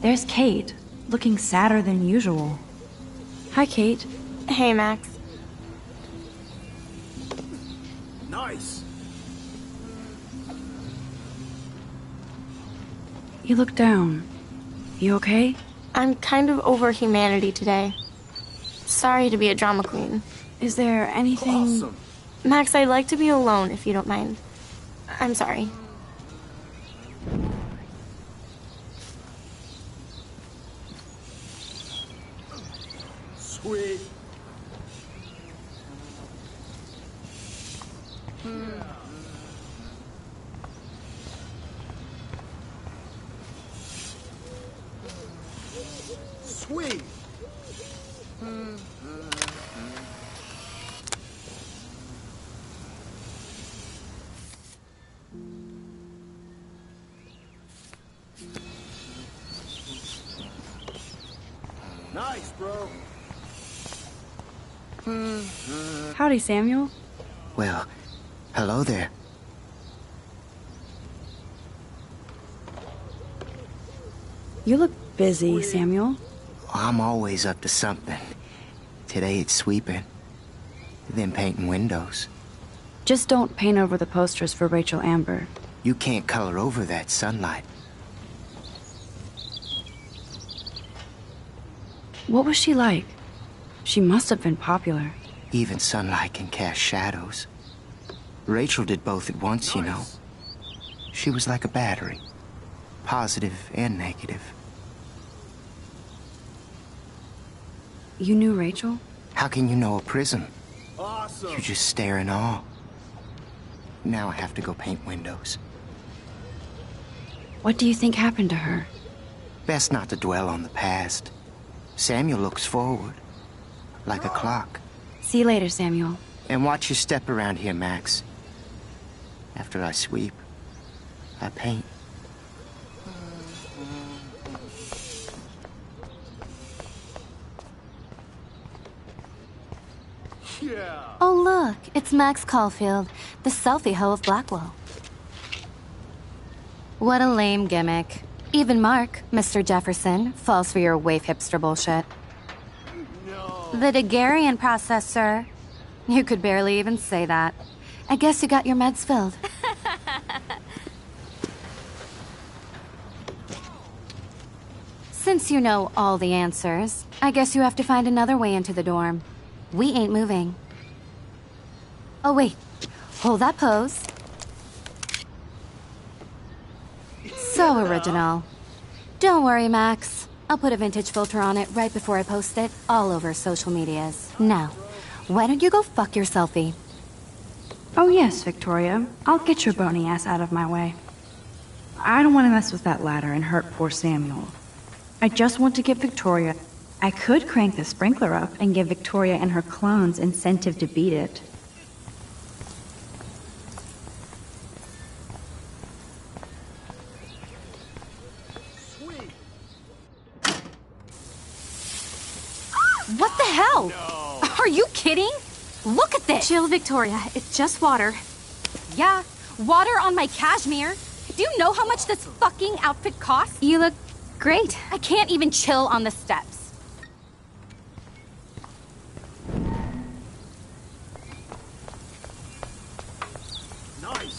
There's Kate, looking sadder than usual. Hi, Kate. Hey, Max. Nice. You look down. You okay? I'm kind of over humanity today. Sorry to be a drama queen. Is there anything... Awesome. Max, I'd like to be alone if you don't mind. I'm sorry. Sweet. Sweet. Nice, bro. Howdy, Samuel. Well, hello there. You look busy, Samuel. I'm always up to something. Today it's sweeping, then painting windows. Just don't paint over the posters for Rachel Amber. You can't color over that sunlight. What was she like? She must have been popular. Even sunlight can cast shadows. Rachel did both at once, you know. She was like a battery, positive and negative. You knew Rachel? How can you know a prism? Awesome. You just stare in awe. Now I have to go paint windows. What do you think happened to her? Best not to dwell on the past. Samuel looks forward, like a clock. See you later, Samuel. And watch your step around here, Max. After I sweep, I paint. Yeah. Oh, look, it's Max Caulfield, the selfie hoe of Blackwell. What a lame gimmick. Even Mark, Mr. Jefferson, falls for your waif hipster bullshit. No. The Daguerrean process, sir. You could barely even say that. I guess you got your meds filled. Since you know all the answers, I guess you have to find another way into the dorm. We ain't moving. Oh, wait. Hold that pose. So original. Don't worry, Max. I'll put a vintage filter on it right before I post it all over social medias. Now, why don't you go fuck your selfie? Oh yes, Victoria. I'll get your bony ass out of my way. I don't want to mess with that ladder and hurt poor Samuel. I just want to get Victoria. I could crank the sprinkler up and give Victoria and her clones incentive to beat it. What the hell? Are you kidding? Look at this! Chill, Victoria. It's just water. Yeah, water on my cashmere. Do you know how much this fucking outfit costs? You look great. I can't even chill on the steps. Nice.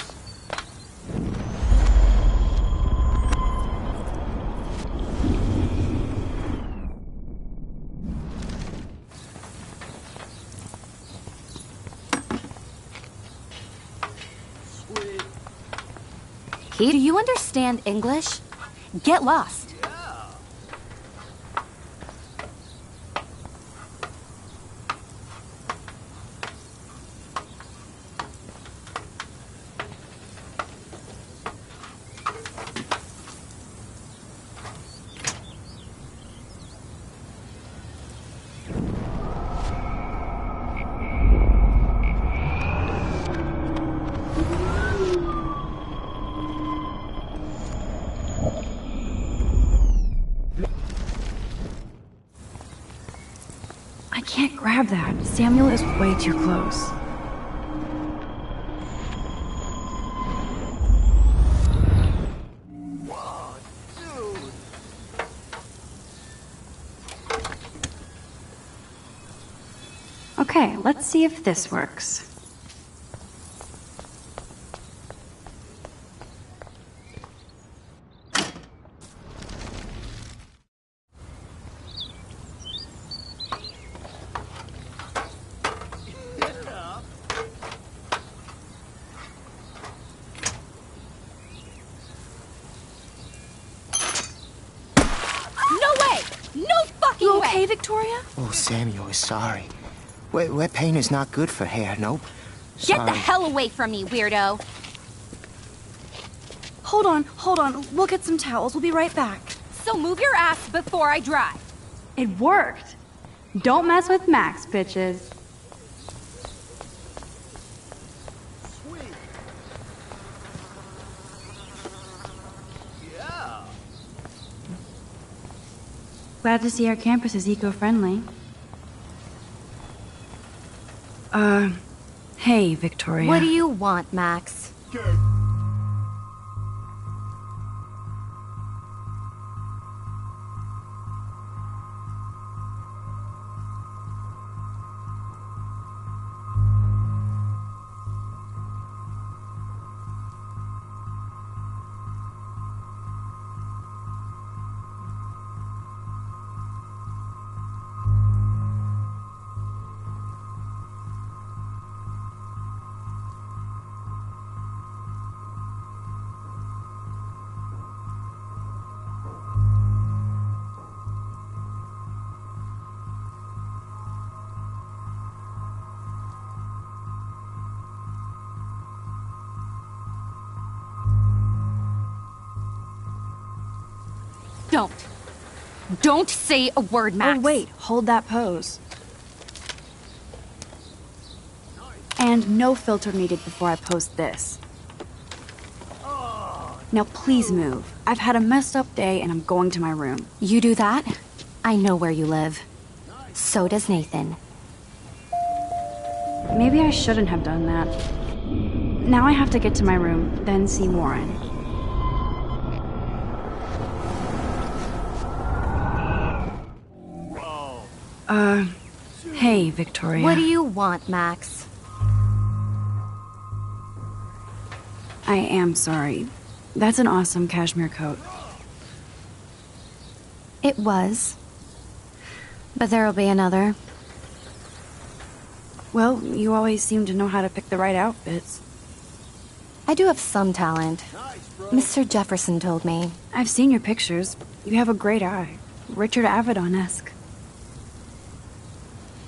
Key, do you understand English? Get lost. I can't grab that. Samuel is way too close. Okay, let's see if this works. You okay, Victoria? Oh, Samuel is sorry. Wet paint is not good for hair, nope. Get Sorry. the hell away from me, weirdo. Hold on. We'll get some towels. We'll be right back. So move your ass before I drive. It worked. Don't mess with Max, bitches. Glad to see our campus is eco-friendly. Hey, Victoria. What do you want, Max? Don't say a word, Max. Oh, wait. Hold that pose. And no filter needed before I post this. Now please move. I've had a messed up day and I'm going to my room. You do that? I know where you live. So does Nathan. Maybe I shouldn't have done that. Now I have to get to my room, then see Warren. Hey, Victoria. What do you want, Max? I am sorry. That's an awesome cashmere coat. It was. But there'll be another. Well, you always seem to know how to pick the right outfits. I do have some talent. Mr. Jefferson told me. I've seen your pictures. You have a great eye. Richard Avedon-esque.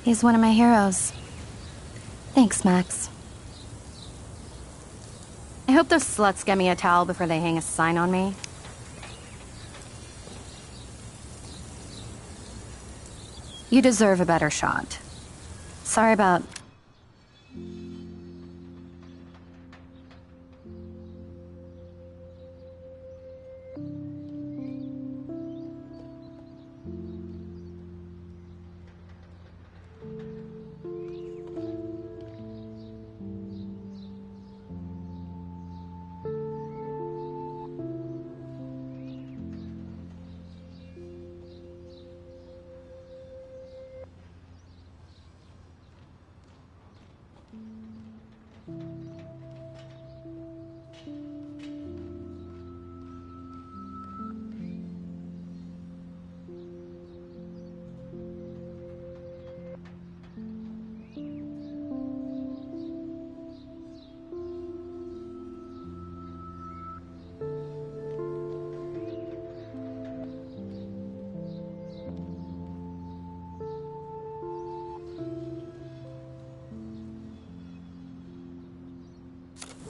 He's one of my heroes. Thanks, Max. I hope those sluts get me a towel before they hang a sign on me. You deserve a better shot. Sorry about...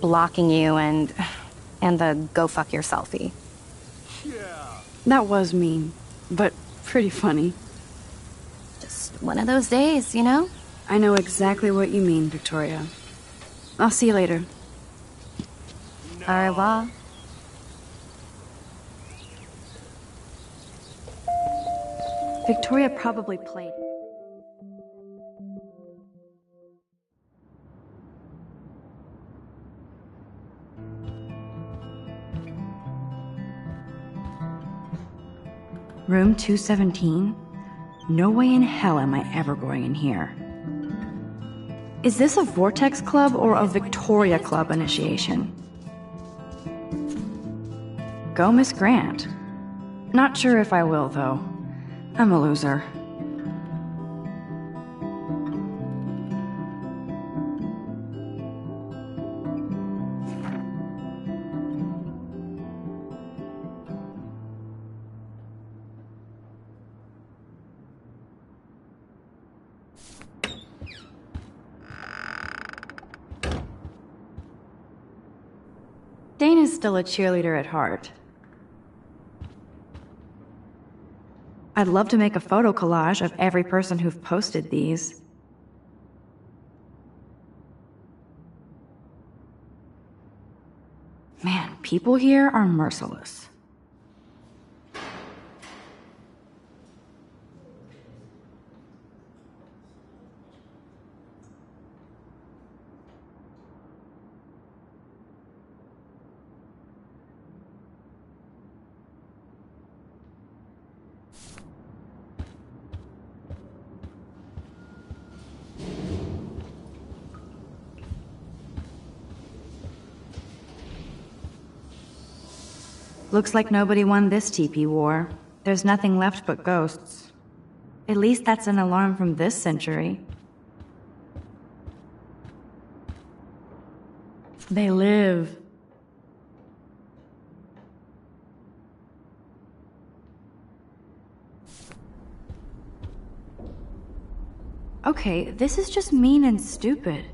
blocking you and the go fuck your selfie. That was mean, but pretty funny. Just one of those days, you know? I know exactly what you mean, Victoria. I'll see you later. Au revoir. Victoria probably played. Room 217? No way in hell am I ever going in here. Is this a Vortex Club or a Victoria Club initiation? Go Miss Grant. Not sure if I will, though. I'm a loser. Dana's still a cheerleader at heart. I'd love to make a photo collage of every person who've posted these. Man, people here are merciless. Looks like nobody won this TP war. There's nothing left but ghosts. At least that's an alarm from this century. They live. Okay, this is just mean and stupid.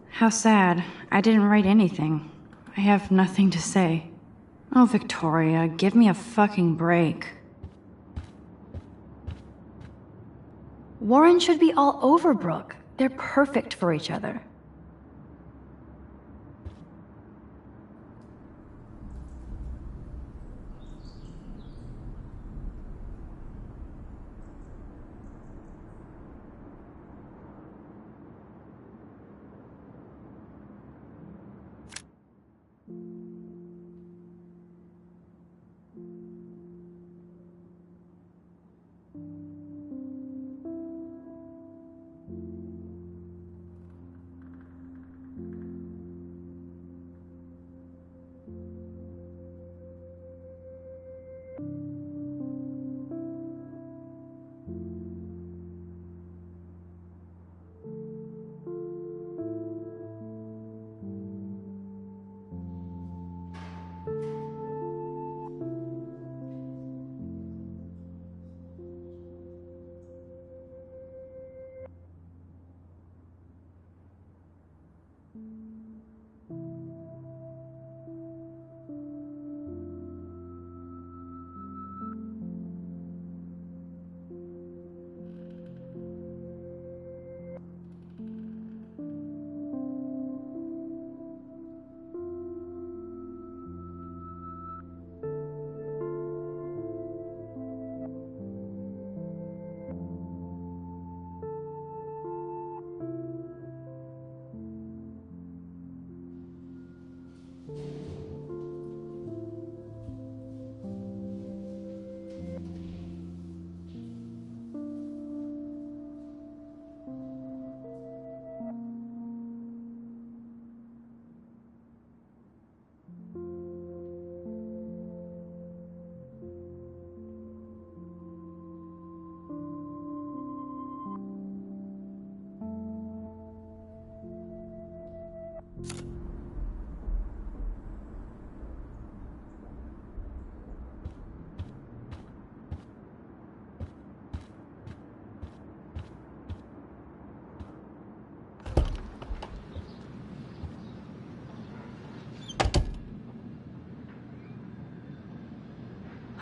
How sad. I didn't write anything. I have nothing to say. Oh, Victoria, give me a fucking break. Warren should be all over Brooke. They're perfect for each other.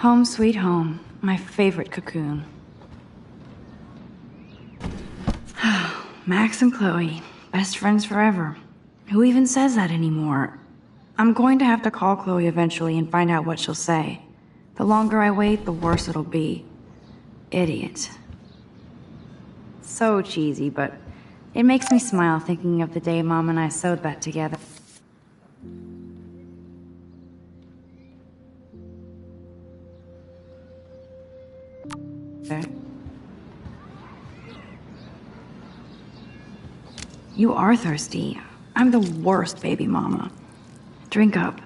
Home sweet home, my favorite cocoon. Max and Chloe, best friends forever. Who even says that anymore? I'm going to have to call Chloe eventually and find out what she'll say. The longer I wait, the worse it'll be. Idiot. So cheesy, but it makes me smile thinking of the day Mom and I sewed that together. You are thirsty. I'm the worst baby mama. Drink up.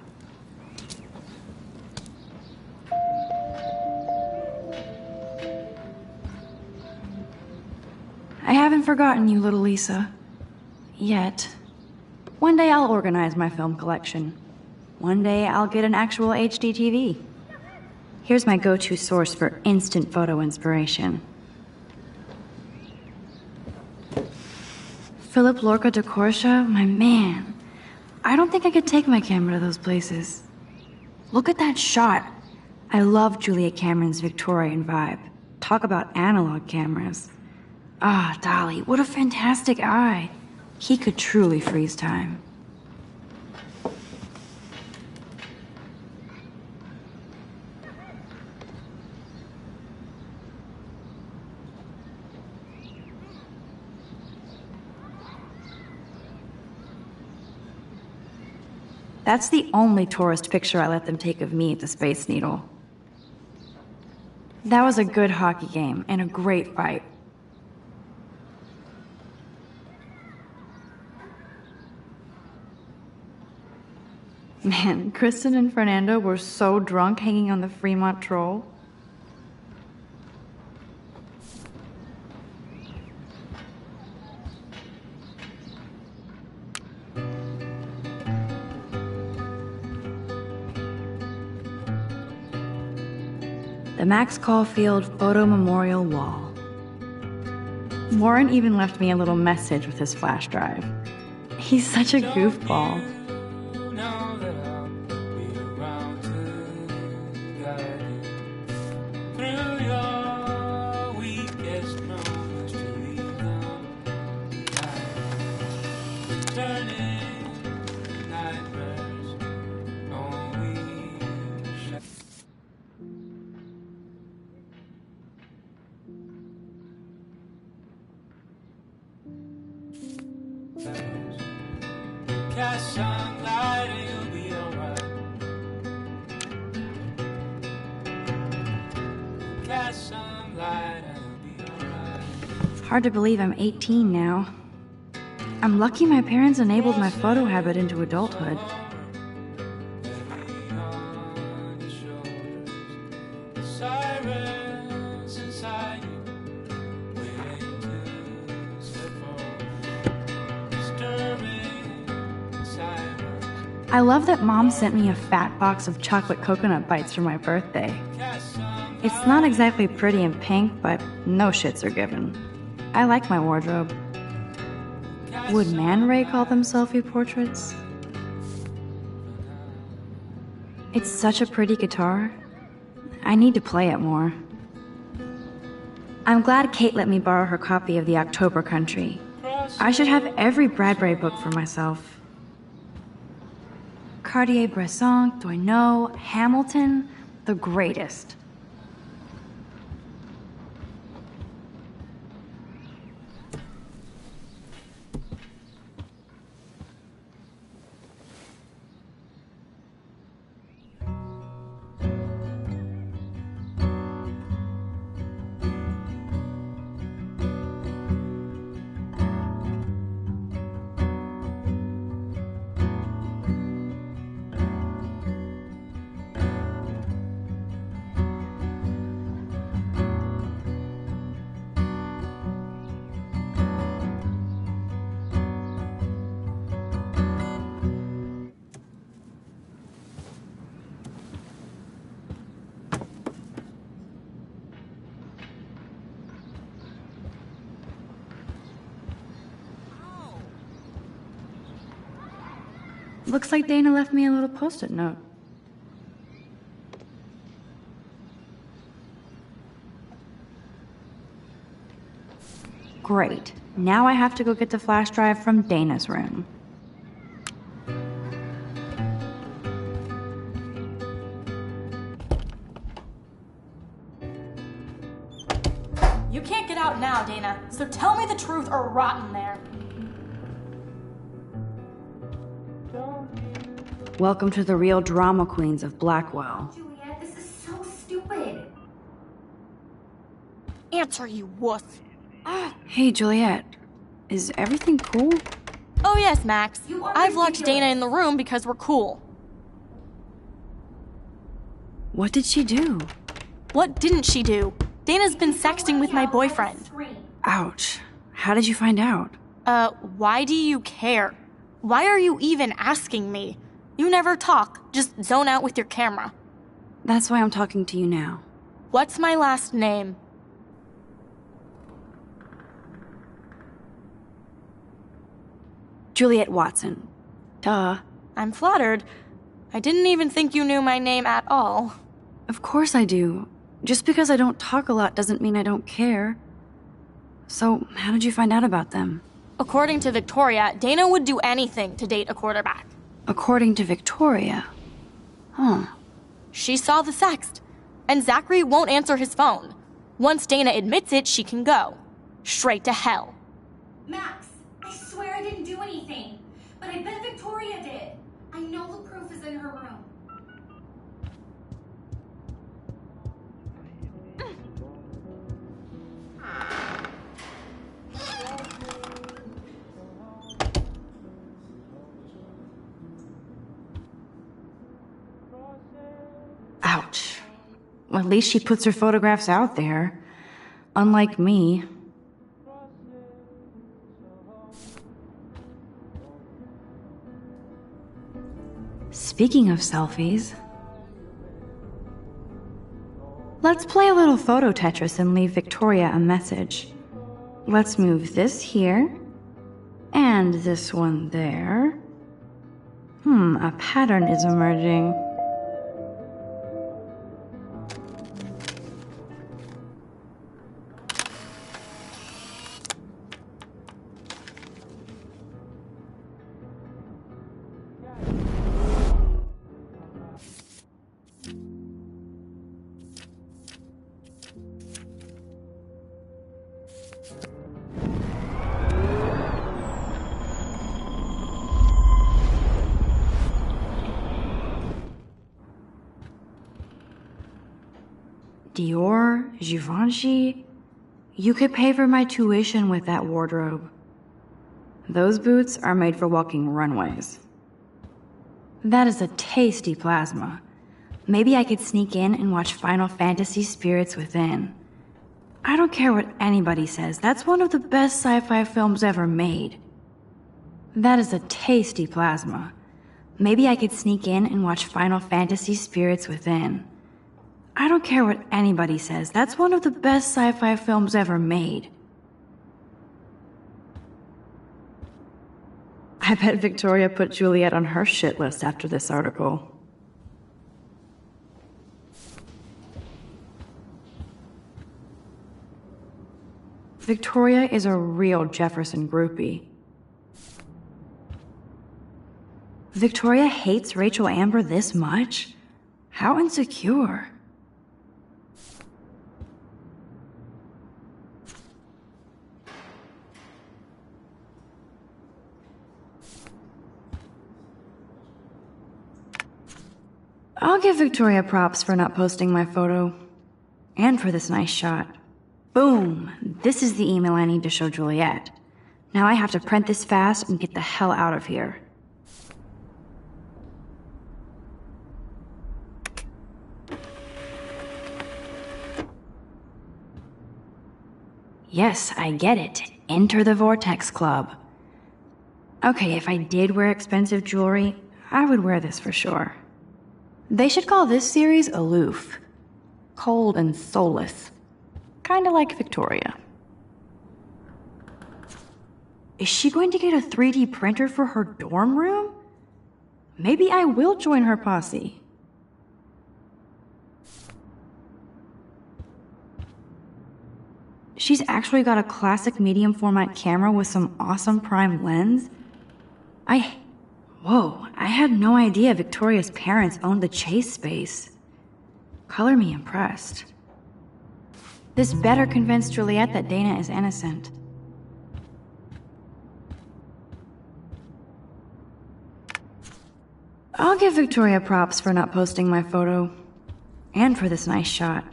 I haven't forgotten you, little Lisa. Yet. One day I'll organize my film collection. One day I'll get an actual HD TV. Here's my go-to source for instant photo inspiration. Philip Lorca de Corsia, my man. I don't think I could take my camera to those places. Look at that shot. I love Julia Cameron's Victorian vibe. Talk about analog cameras. Ah, Dolly, what a fantastic eye. He could truly freeze time. That's the only tourist picture I let them take of me at the Space Needle. That was a good hockey game and a great fight. Man, Kristen and Fernando were so drunk hanging on the Fremont Troll. The Max Caulfield Photo Memorial Wall. Warren even left me a little message with his flash drive. He's such a goofball. Cast some light and you'll be alright. Cast some light and you'll be alright. It's hard to believe I'm 18 now. I'm lucky my parents enabled my photo habit into adulthood. Sirens inside you, waiting to slip off. Disturbing silence. I love that Mom sent me a fat box of chocolate coconut bites for my birthday. It's not exactly pretty and pink, but no shits are given. I like my wardrobe. Would Man Ray call them selfie portraits? It's such a pretty guitar. I need to play it more. I'm glad Kate let me borrow her copy of The October Country. I should have every Bradbury book for myself. Cartier-Bresson, Doisneau, Hamilton, the greatest. Looks like Dana left me a little post-it note. Great. Now I have to go get the flash drive from Dana's room. You can't get out now, Dana, so tell me the truth or rot in there. Welcome to the real drama queens of Blackwell. Juliet, this is so stupid. Answer, you wuss. Hey, Juliet. Is everything cool? Oh yes, Max. You are I've locked ridiculous. Dana in the room because we're cool. What did she do? What didn't she do? Dana's been sexting with my boyfriend. Ouch. How did you find out? Why do you care? Why are you even asking me? You never talk, just zone out with your camera. That's why I'm talking to you now. What's my last name? Juliet Watson. Duh. I'm flattered. I didn't even think you knew my name at all. Of course I do. Just because I don't talk a lot doesn't mean I don't care. So, how did you find out about them? According to Victoria, Dana would do anything to date a quarterback. According to Victoria. Huh. She saw the sext, and Zachary won't answer his phone. Once Dana admits it, she can go. Straight to hell. Max, I swear I didn't do anything. But I bet Victoria did. I know the proof is in her room. Ouch. Well, at least she puts her photographs out there. Unlike me. Speaking of selfies, let's play a little photo Tetris and leave Victoria a message. Let's move this here, and this one there. A pattern is emerging. Dior, Givenchy. You could pay for my tuition with that wardrobe. Those boots are made for walking runways. That is a tasty plasma. Maybe I could sneak in and watch Final Fantasy Spirits Within. I don't care what anybody says, that's one of the best sci-fi films ever made. That is a tasty plasma. Maybe I could sneak in and watch Final Fantasy Spirits Within. I don't care what anybody says, that's one of the best sci-fi films ever made. I bet Victoria put Juliet on her shit list after this article. Victoria is a real Jefferson groupie. Victoria hates Rachel Amber this much? How insecure. I'll give Victoria props for not posting my photo. And for this nice shot. Boom! This is the email I need to show Juliet. Now I have to print this fast and get the hell out of here. Yes, I get it. Enter the Vortex Club. Okay, if I did wear expensive jewelry, I would wear this for sure. They should call this series Aloof. Cold and soulless. Kinda like Victoria. Is she going to get a 3D printer for her dorm room? Maybe I will join her posse. She's actually got a classic medium format camera with some awesome prime lens. Whoa, I had no idea Victoria's parents owned the Chase space. Color me impressed. This better convince Juliet that Dana is innocent. I'll give Victoria props for not posting my photo. And for this nice shot.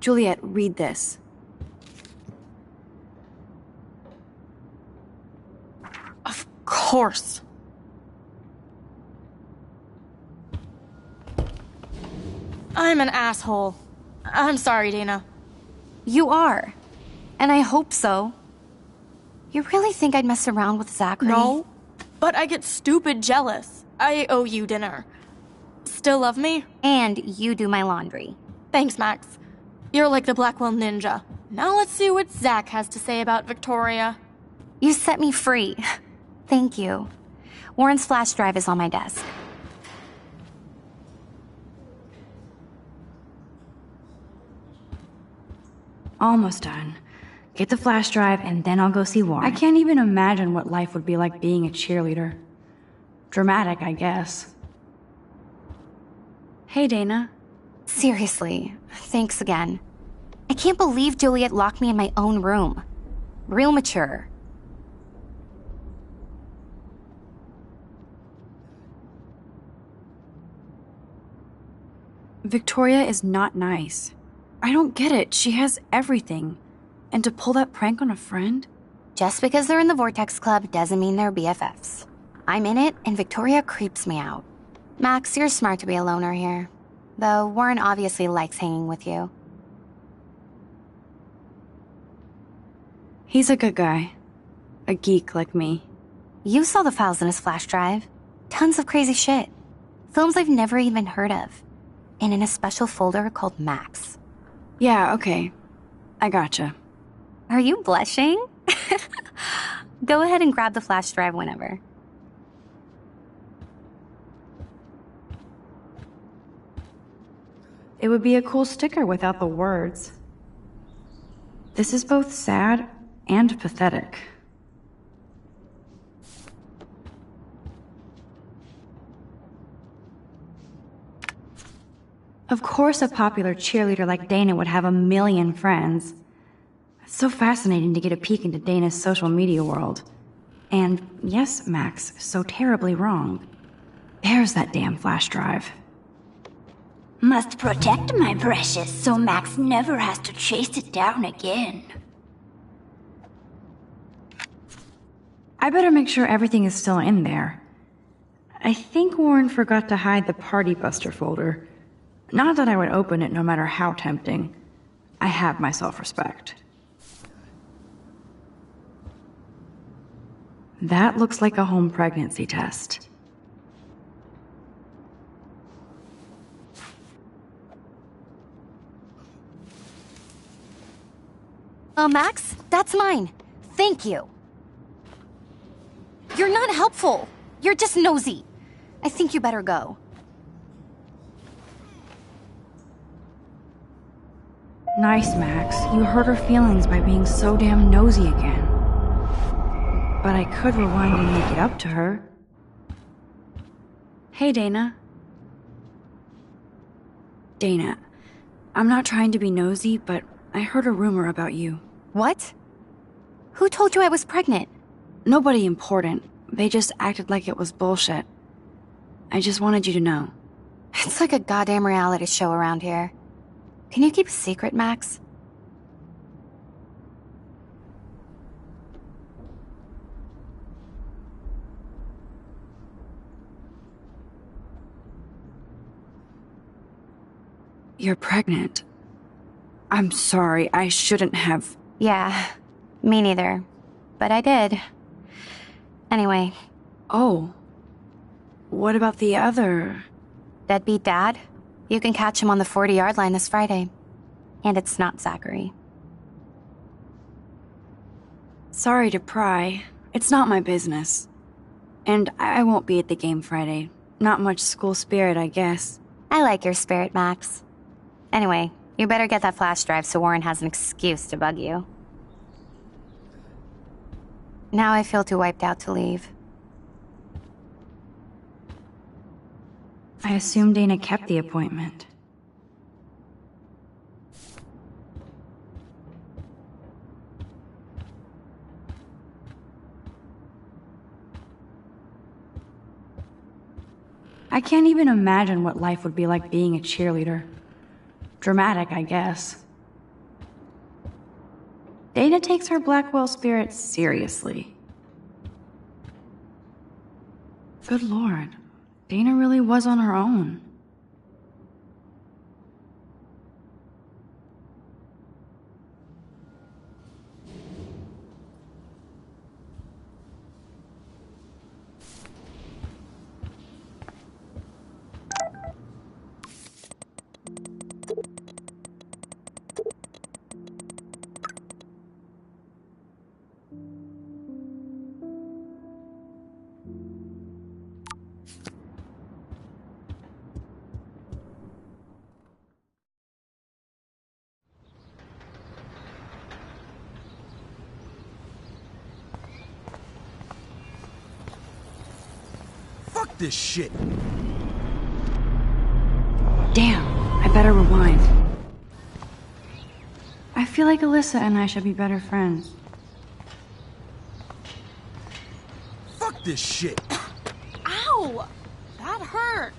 Juliet, read this. Of course. I'm an asshole. I'm sorry, Dana. You are. And I hope so. You really think I'd mess around with Zachary? No, but I get stupid jealous. I owe you dinner. Still love me? And you do my laundry. Thanks, Max. You're like the Blackwell Ninja. Now let's see what Zach has to say about Victoria. You set me free. Thank you. Warren's flash drive is on my desk. Almost done. Get the flash drive and then I'll go see Warren. I can't even imagine what life would be like being a cheerleader. Dramatic, I guess. Hey, Dana. Seriously, thanks again. I can't believe Juliet locked me in my own room. Real mature. Victoria is not nice. I don't get it. She has everything. And to pull that prank on a friend? Just because they're in the Vortex Club doesn't mean they're BFFs. I'm in it, and Victoria creeps me out. Max, you're smart to be a loner here. Though Warren obviously likes hanging with you. He's a good guy. A geek like me. You saw the files in his flash drive. Tons of crazy shit. Films I've never even heard of. And in a special folder called Max. Yeah, okay. I gotcha. Are you blushing? Go ahead and grab the flash drive whenever. It would be a cool sticker without the words. This is both sad and pathetic. Of course a popular cheerleader like Dana would have a million friends. It's so fascinating to get a peek into Dana's social media world. And yes, Max, so terribly wrong. There's that damn flash drive. Must protect my precious so Max never has to chase it down again. I better make sure everything is still in there. I think Warren forgot to hide the Party Buster folder. Not that I would open it no matter how tempting. I have my self-respect. That looks like a home pregnancy test. Max, that's mine. Thank you. You're not helpful. You're just nosy. I think you better go. Nice, Max. You hurt her feelings by being so damn nosy again. But I could rewind and make it up to her. Hey, Dana. Dana, I'm not trying to be nosy, but I heard a rumor about you. What? Who told you I was pregnant? Nobody important. They just acted like it was bullshit. I just wanted you to know. It's like a goddamn reality show around here. Can you keep a secret, Max? You're pregnant. I'm sorry, I shouldn't have... Yeah, me neither. But I did. Anyway. Oh. What about the other... Deadbeat dad? You can catch him on the 40-yard line this Friday. And it's not Zachary. Sorry to pry. It's not my business. And I won't be at the game Friday. Not much school spirit, I guess. I like your spirit, Max. Anyway, you better get that flash drive so Warren has an excuse to bug you. Now I feel too wiped out to leave. I assume Dana kept the appointment. I can't even imagine what life would be like being a cheerleader. Dramatic, I guess. Dana takes her Blackwell spirit seriously. Good lord, Dana really was on her own. Fuck this shit! Damn, I better rewind. I feel like Alyssa and I should be better friends. Fuck this shit! Ow! That hurt.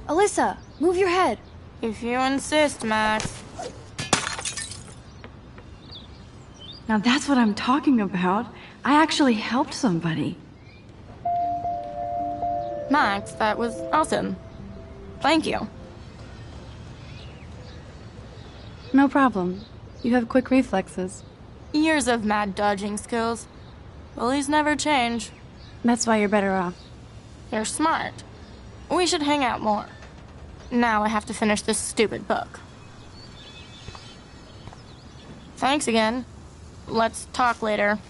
Alyssa, move your head. If you insist, Max. Now that's what I'm talking about. I actually helped somebody. Max, that was awesome. Thank you. No problem. You have quick reflexes. Years of mad dodging skills. Bullies never change. That's why you're better off. You're smart. We should hang out more. Now I have to finish this stupid book. Thanks again. Let's talk later.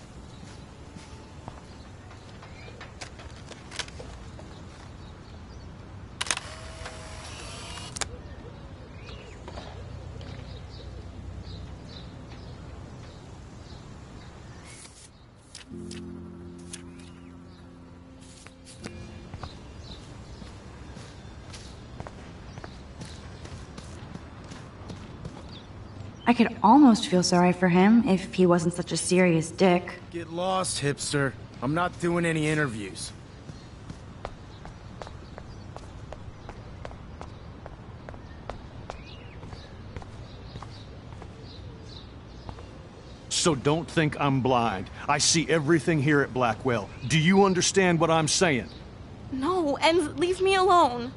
I could almost feel sorry for him if he wasn't such a serious dick. Get lost, hipster. I'm not doing any interviews. So don't think I'm blind. I see everything here at Blackwell. Do you understand what I'm saying? No, and leave me alone.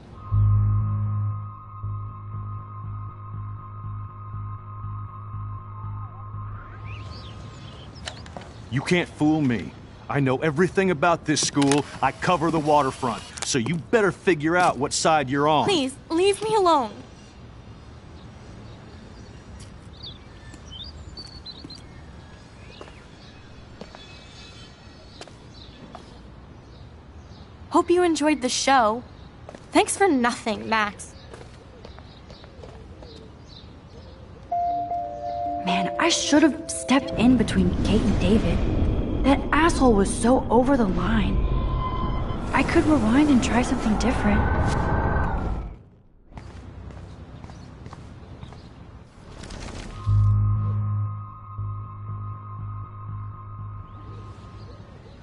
You can't fool me. I know everything about this school. I cover the waterfront. So you better figure out what side you're on. Please, leave me alone. Hope you enjoyed the show. Thanks for nothing, Max. Man, I should have stepped in between Kate and David. That asshole was so over the line. I could rewind and try something different.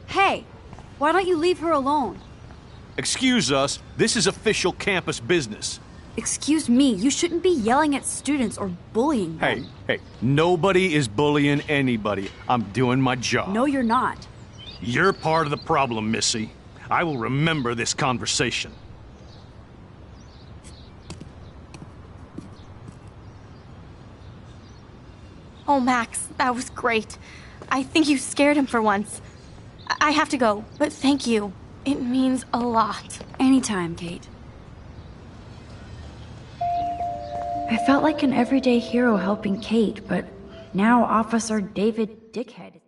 Hey, why don't you leave her alone? Excuse us, this is official campus business. Excuse me, you shouldn't be yelling at students or bullying them. Hey, nobody is bullying anybody. I'm doing my job. No, you're not. You're part of the problem, Missy. I will remember this conversation. Oh, Max, that was great. I think you scared him for once. I have to go, but thank you. It means a lot. Anytime, Kate. I felt like an everyday hero helping Kate, but now Officer David Dickhead.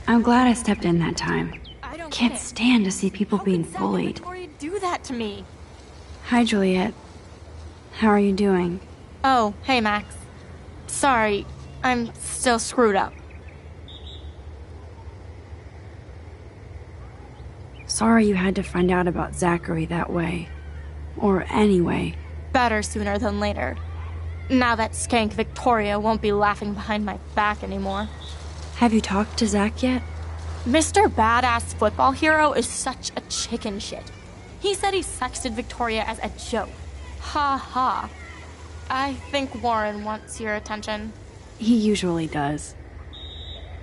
I'm glad I stepped in that time. I don't Can't get it. stand to see people being bullied. Victoria, do that to me. Hi, Juliet. How are you doing? Oh, hey, Max. Sorry, I'm still screwed up. Sorry you had to find out about Zachary that way. Or anyway. Better sooner than later. Now that skank Victoria won't be laughing behind my back anymore. Have you talked to Zach yet? Mr. Badass Football Hero is such a chicken shit. He said he sexted Victoria as a joke. Ha ha. I think Warren wants your attention. He usually does.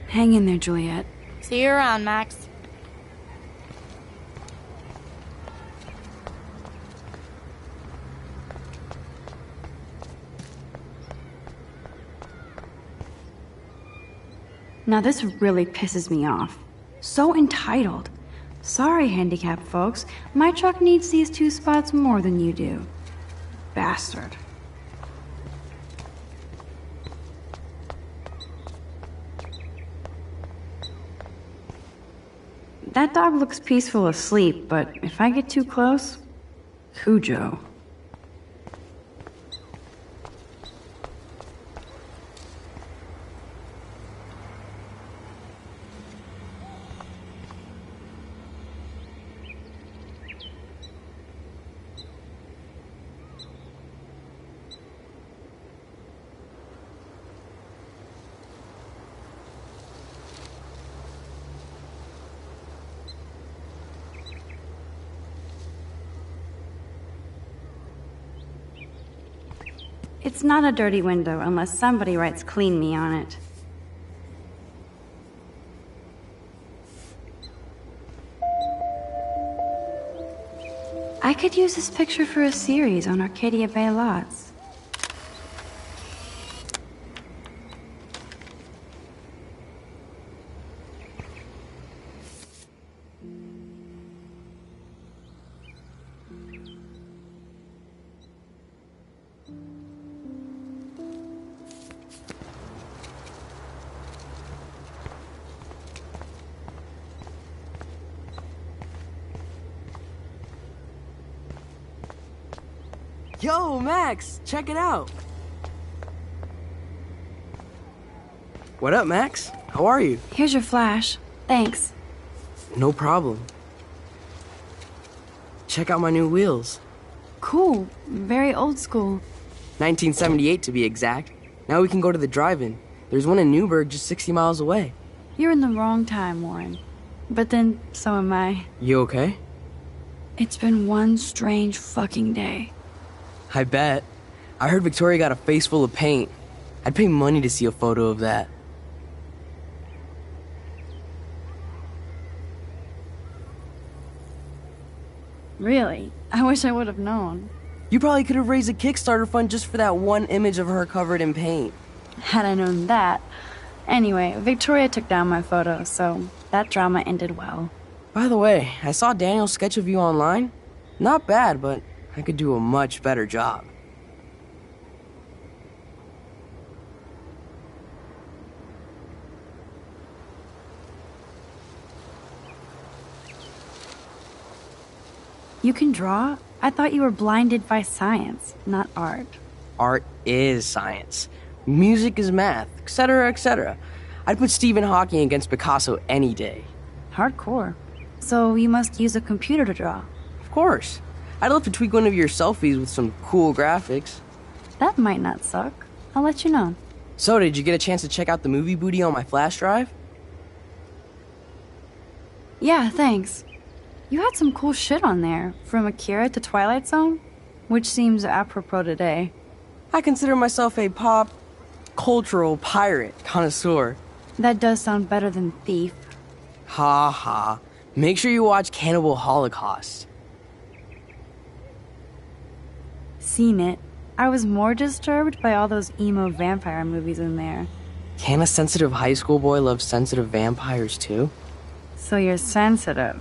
Hang in there, Juliet. See you around, Max. Now this really pisses me off. So entitled. Sorry, handicapped folks. My truck needs these 2 spots more than you do. Bastard. That dog looks peaceful asleep, but if I get too close, Cujo. It's not a dirty window unless somebody writes "clean me" on it. I could use this picture for a series on Arcadia Bay lots. Yo, Max, check it out. What up, Max? How are you? Here's your flash. Thanks. No problem. Check out my new wheels. Cool. Very old school. 1978 to be exact. Now we can go to the drive-in. There's one in Newburgh just 60 miles away. You're in the wrong time, Warren. But then, so am I. You okay? It's been one strange fucking day. I bet. I heard Victoria got a face full of paint. I'd pay money to see a photo of that. Really? I wish I would have known. You probably could have raised a Kickstarter fund just for that one image of her covered in paint. Had I known that. Anyway, Victoria took down my photo, so that drama ended well. By the way, I saw Daniel's sketch of you online. Not bad, but I could do a much better job. You can draw? I thought you were blinded by science, not art. Art is science. Music is math, etc., etc. I'd put Stephen Hawking against Picasso any day. Hardcore. So you must use a computer to draw. Of course. I'd love to tweak one of your selfies with some cool graphics. That might not suck. I'll let you know. So, did you get a chance to check out the movie booty on my flash drive? Yeah, thanks. You had some cool shit on there, from Akira to Twilight Zone, which seems apropos today. I consider myself a pop cultural pirate connoisseur. That does sound better than thief. Ha ha. Make sure you watch Cannibal Holocaust. Seen it. I was more disturbed by all those emo vampire movies in there. Can a sensitive high school boy love sensitive vampires too? So you're sensitive.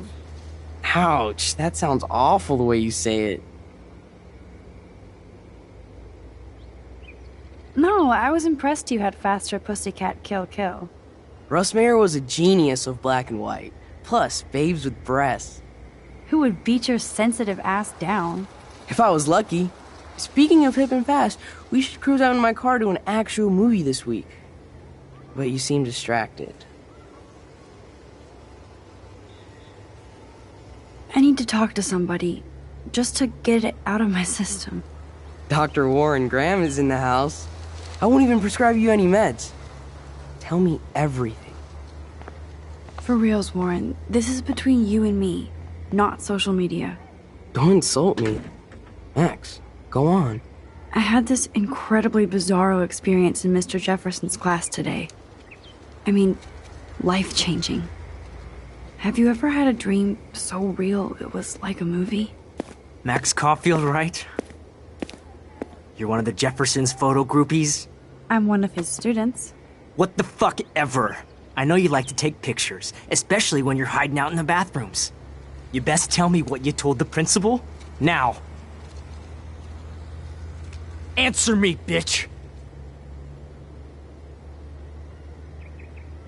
Ouch, that sounds awful the way you say it. No, I was impressed you had faster Pussycat Kill Kill. Russ Meyer was a genius of black and white. Plus, babes with breasts. Who would beat your sensitive ass down? If I was lucky. Speaking of hip and fast, we should cruise out in my car to an actual movie this week. But you seem distracted. I need to talk to somebody, just to get it out of my system. Dr. Warren Graham is in the house. I won't even prescribe you any meds. Tell me everything. For reals, Warren, this is between you and me, not social media. Don't insult me. Max, go on. I had this incredibly bizarro experience in Mr. Jefferson's class today. I mean, life-changing. Have you ever had a dream so real it was like a movie? Max Caulfield, right? You're one of the Jefferson's photo groupies? I'm one of his students. What the fuck ever? I know you like to take pictures, especially when you're hiding out in the bathrooms. You best tell me what you told the principal, now. Answer me, bitch!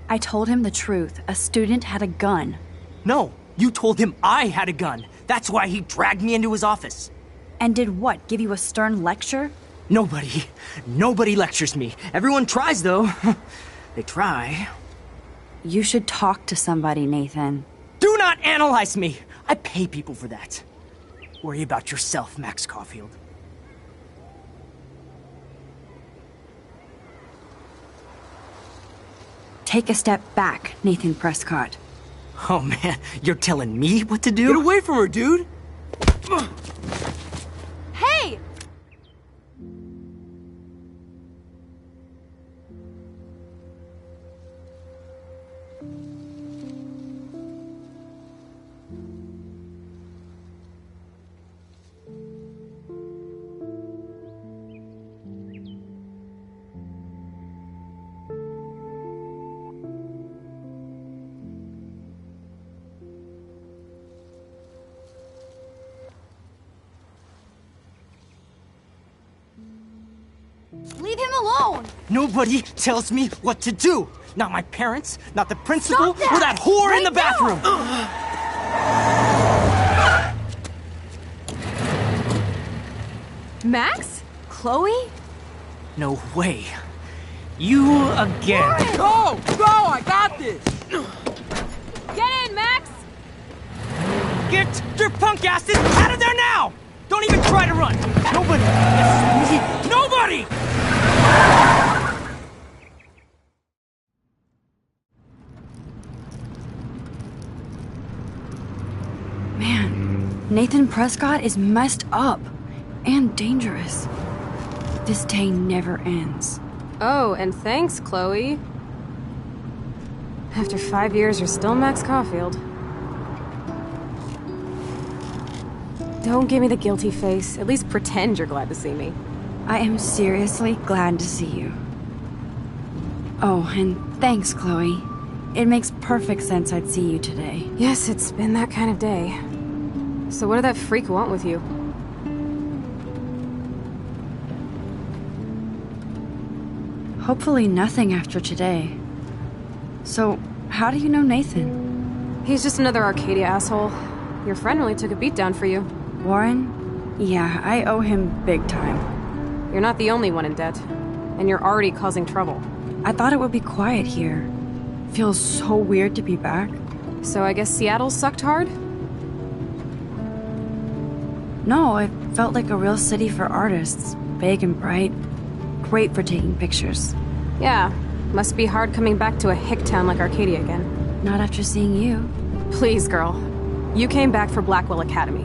I told him the truth. A student had a gun. No, you told him I had a gun. That's why he dragged me into his office. And did what, give you a stern lecture? Nobody lectures me. Everyone tries, though. They try. You should talk to somebody, Nathan. Do not analyze me! I pay people for that. Worry about yourself, Max Caulfield. Take a step back, Nathan Prescott. Oh man, you're telling me what to do? Get away from her, dude! Hey! Leave him alone! Nobody tells me what to do! Not my parents, not the principal, or that whore in the bathroom! Max? Chloe? No way. You again. Go! Go! I got this! Get in, Max! Get your punk asses out of there now! Don't even try to run! Nobody! Yes, me, nobody! Man, Nathan Prescott is messed up. And dangerous. This day never ends. Oh, and thanks, Chloe. After 5 years, you're still Max Caulfield. Don't give me the guilty face. At least pretend you're glad to see me. I am seriously glad to see you. Oh, and thanks, Chloe. It makes perfect sense I'd see you today. Yes, it's been that kind of day. So what did that freak want with you? Hopefully nothing after today. So, how do you know Nathan? He's just another Arcadia asshole. Your friend really took a beat down for you. Warren? Yeah, I owe him big time. You're not the only one in debt. And you're already causing trouble. I thought it would be quiet here. Feels so weird to be back. So I guess Seattle sucked hard? No, it felt like a real city for artists. Big and bright. Great for taking pictures. Yeah, must be hard coming back to a hick town like Arcadia again. Not after seeing you. Please, girl. You came back for Blackwell Academy.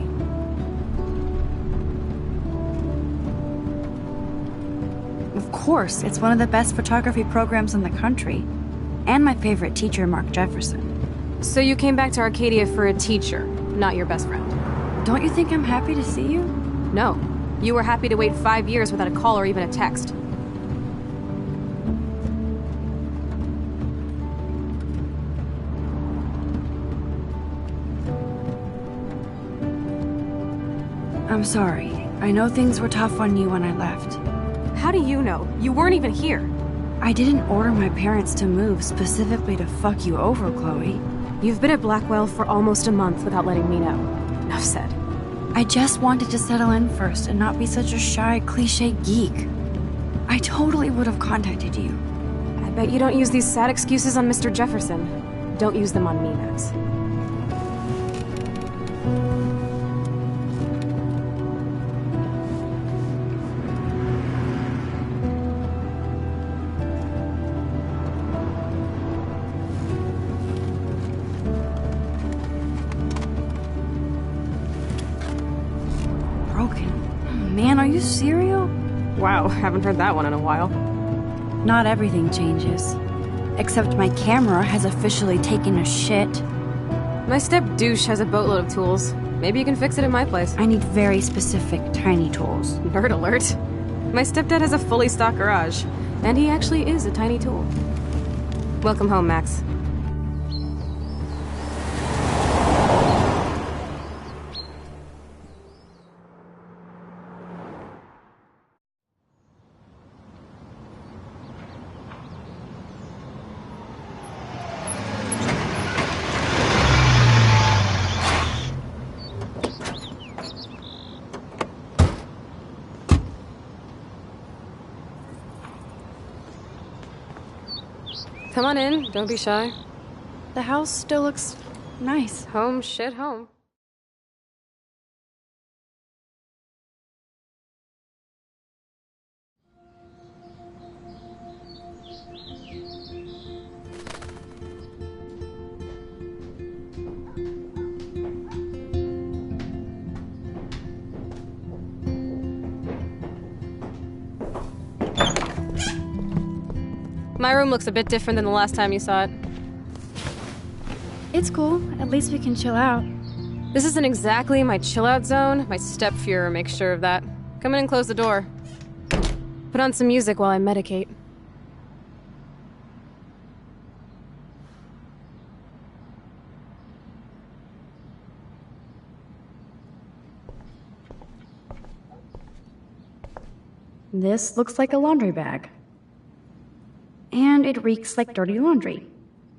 Of course, it's one of the best photography programs in the country. And my favorite teacher, Mark Jefferson. So you came back to Arcadia for a teacher, not your best friend. Don't you think I'm happy to see you? No. You were happy to wait 5 years without a call or even a text. I'm sorry. I know things were tough on you when I left. How do you know? You weren't even here. I didn't order my parents to move specifically to fuck you over, Chloe. You've been at Blackwell for almost a month without letting me know. Enough said. I just wanted to settle in first and not be such a shy, cliché geek. I totally would have contacted you. I bet you don't use these sad excuses on Mr. Jefferson. Don't use them on me, Max. Man, are you serial? Wow, haven't heard that one in a while. Not everything changes. Except my camera has officially taken a shit. My step-douche has a boatload of tools. Maybe you can fix it at my place. I need very specific, tiny tools. Nerd alert. My stepdad has a fully stocked garage, and he actually is a tiny tool. Welcome home, Max. Come on in, don't be shy. The house still looks nice. Home shit home. My room looks a bit different than the last time you saw it. It's cool. At least we can chill out. This isn't exactly my chill-out zone. My step-Fuhrer makes sure of that. Come in and close the door. Put on some music while I medicate. This looks like a laundry bag. And it reeks like dirty laundry.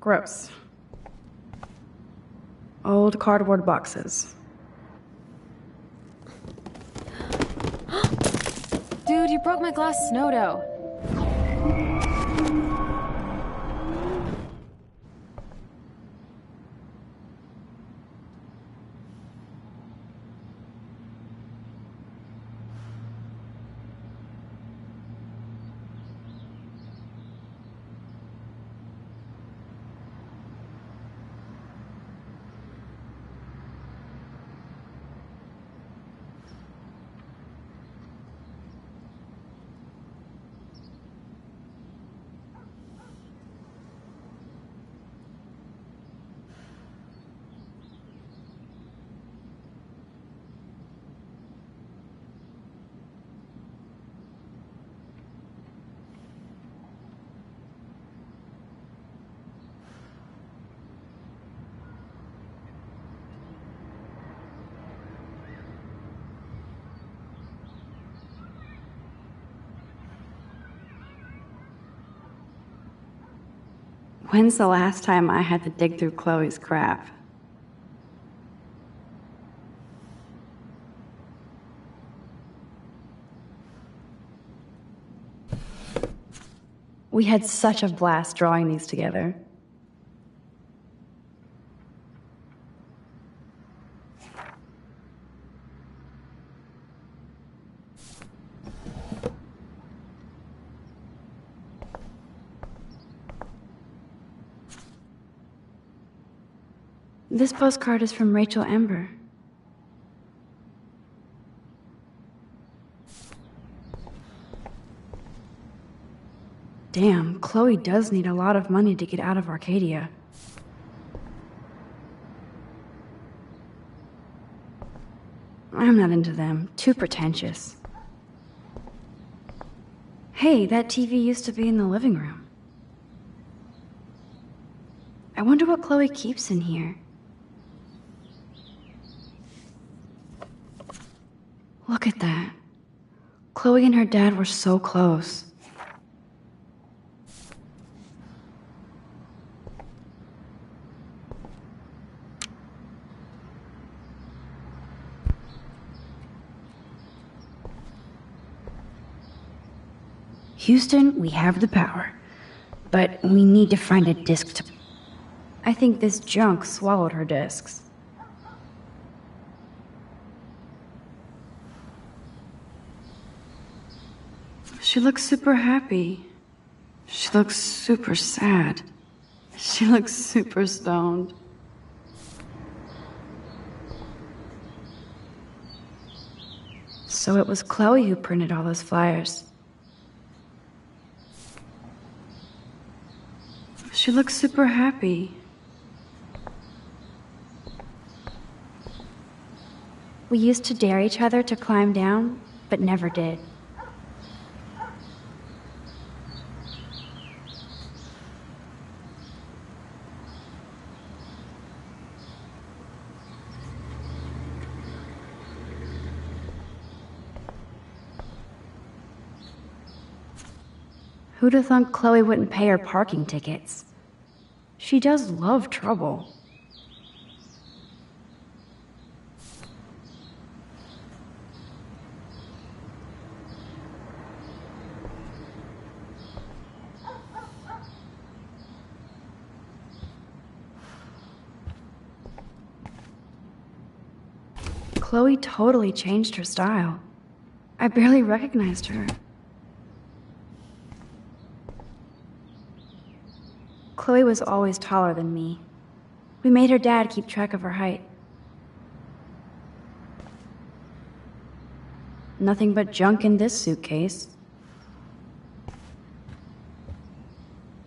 Gross. Old cardboard boxes. Dude, you broke my glass snow dough. When's the last time I had to dig through Chloe's crap? We had such a blast drawing these together. This postcard is from Rachel Amber. Damn, Chloe does need a lot of money to get out of Arcadia. I'm not into them. Too pretentious. Hey, that TV used to be in the living room. I wonder what Chloe keeps in here. Look at that. Chloe and her dad were so close. Houston, we have the power, but we need to find a disk to... I think this junk swallowed her disks. She looks super happy. She looks super sad. She looks super stoned. So it was Chloe who printed all those flyers. She looks super happy. We used to dare each other to climb down, but never did. Who'd have thought Chloe wouldn't pay her parking tickets? She does love trouble. Chloe totally changed her style. I barely recognized her. Chloe was always taller than me. We made her dad keep track of her height. Nothing but junk in this suitcase.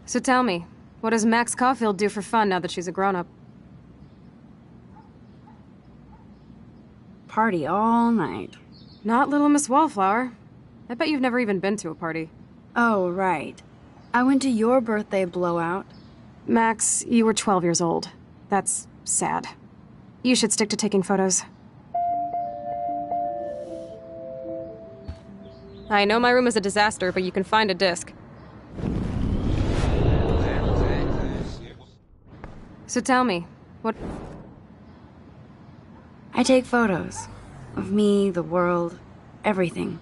So tell me, what does Max Caulfield do for fun now that she's a grown-up? Party all night. Not little Miss Wallflower. I bet you've never even been to a party. Oh, right. I went to your birthday blowout. Max, you were 12 years old. That's sad. You should stick to taking photos. I know my room is a disaster, but you can find a disc. So tell me, what... I take photos. Of me, the world, everything.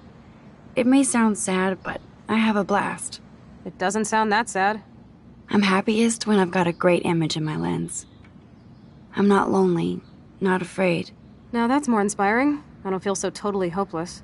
It may sound sad, but I have a blast. It doesn't sound that sad. I'm happiest when I've got a great image in my lens. I'm not lonely, not afraid. Now that's more inspiring. I don't feel so totally hopeless.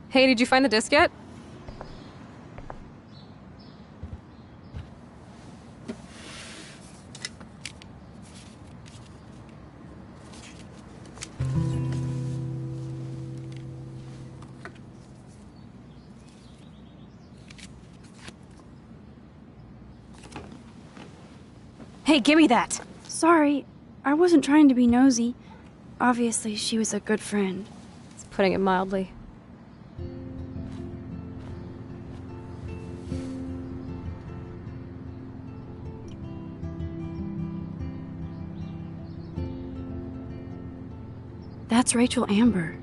Hey, did you find the disc yet? Hey, give me that! Sorry, I wasn't trying to be nosy. Obviously, she was a good friend. It's putting it mildly. That's Rachel Amber.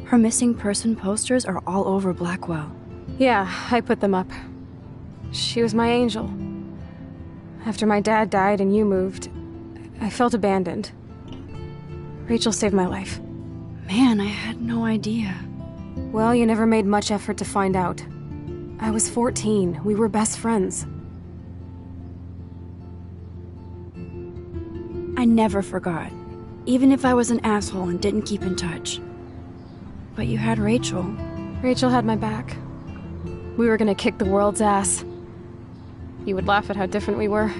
Her missing person posters are all over Blackwell. Yeah, I put them up. She was my angel. After my dad died and you moved, I felt abandoned. Rachel saved my life. Man, I had no idea. Well, you never made much effort to find out. I was 14. We were best friends. I never forgot, even if I was an asshole and didn't keep in touch. But you had Rachel. Rachel had my back. We were gonna kick the world's ass. You would laugh at how different we were.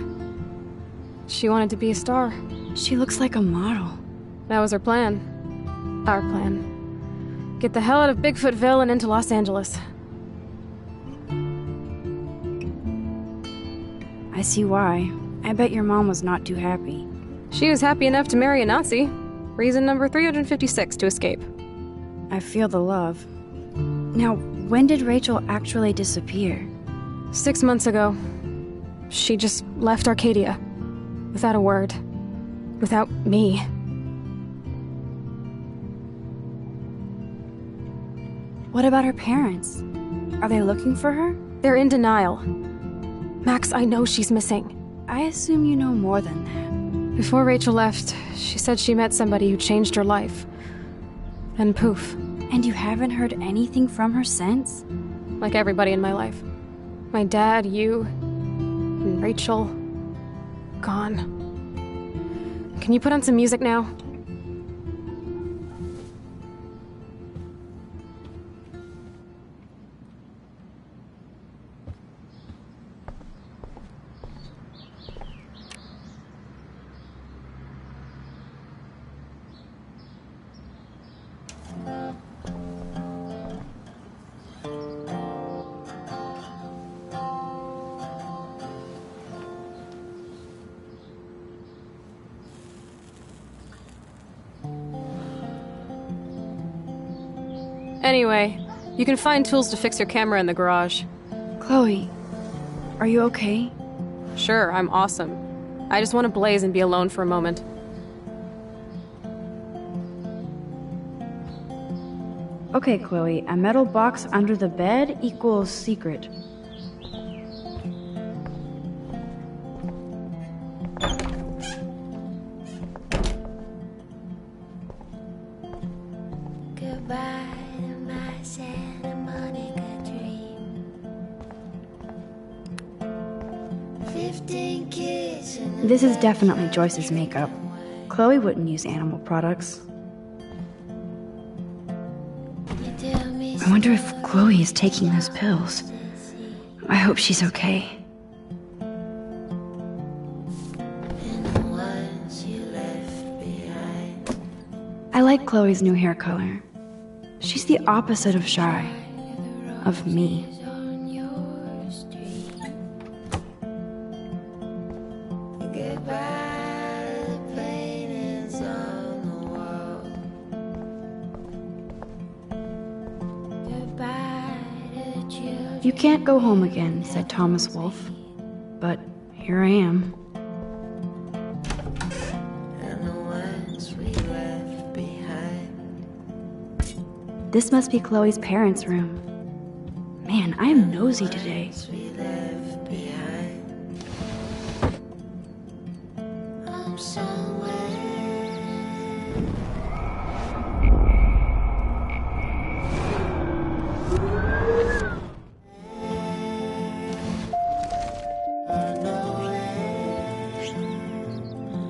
She wanted to be a star. She looks like a model. That was her plan. Our plan. Get the hell out of Bigfootville and into Los Angeles. I see why. I bet your mom was not too happy. She was happy enough to marry a Nazi. Reason number 356 to escape. I feel the love. Now, when did Rachel actually disappear? 6 months ago. She just left Arcadia. Without a word. Without me. What about her parents? Are they looking for her? They're in denial. Max, I know she's missing. I assume you know more than that. Before Rachel left, she said she met somebody who changed her life. And poof. And you haven't heard anything from her since? Like everybody in my life. My dad, you, and Rachel. Gone. Can you put on some music now? Anyway, you can find tools to fix your camera in the garage. Chloe, are you okay? Sure, I'm awesome. I just want to blaze and be alone for a moment. Okay, Chloe, a metal box under the bed equals secret. This is definitely Joyce's makeup. Chloe wouldn't use animal products. I wonder if Chloe is taking those pills. I hope she's okay. I like Chloe's new hair color. She's the opposite of shy. Of me. You can't go home again, said Thomas Wolfe. But here I am. This must be Chloe's parents' room. Man, I am nosy today.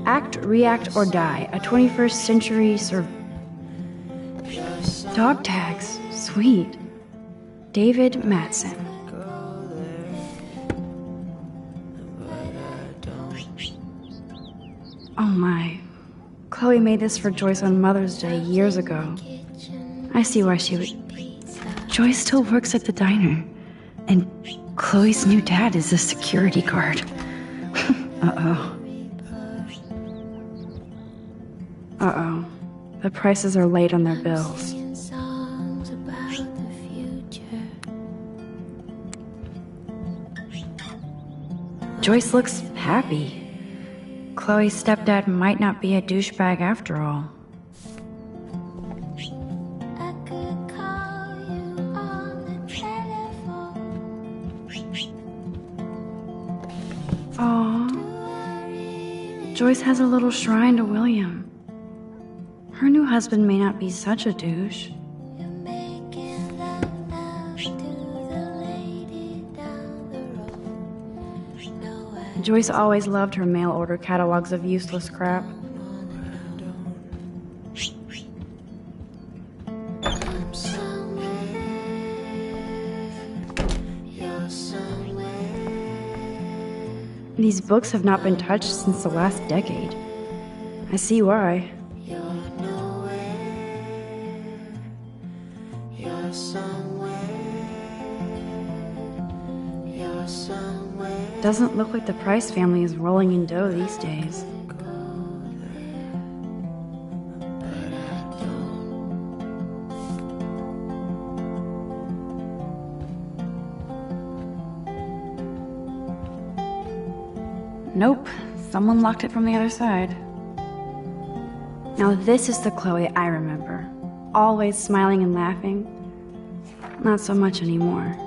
Act, React, or Die, a 21st century dog tags. Sweet. David Mattson. Oh my. Chloe made this for Joyce on Mother's Day years ago. I see why she would... Joyce still works at the diner. And Chloe's new dad is a security guard. Uh-oh. Uh-oh. The prices are late on their bills. Joyce looks happy. Chloe's stepdad might not be a douchebag after all. Aww. Joyce has a little shrine to William. Her new husband may not be such a douche. Joyce always loved her mail order catalogs of useless crap. These books have not been touched since the last decade. I see why. Doesn't look like the Price family is rolling in dough these days. Nope, someone locked it from the other side. Now this is the Chloe I remember. Always smiling and laughing. Not so much anymore.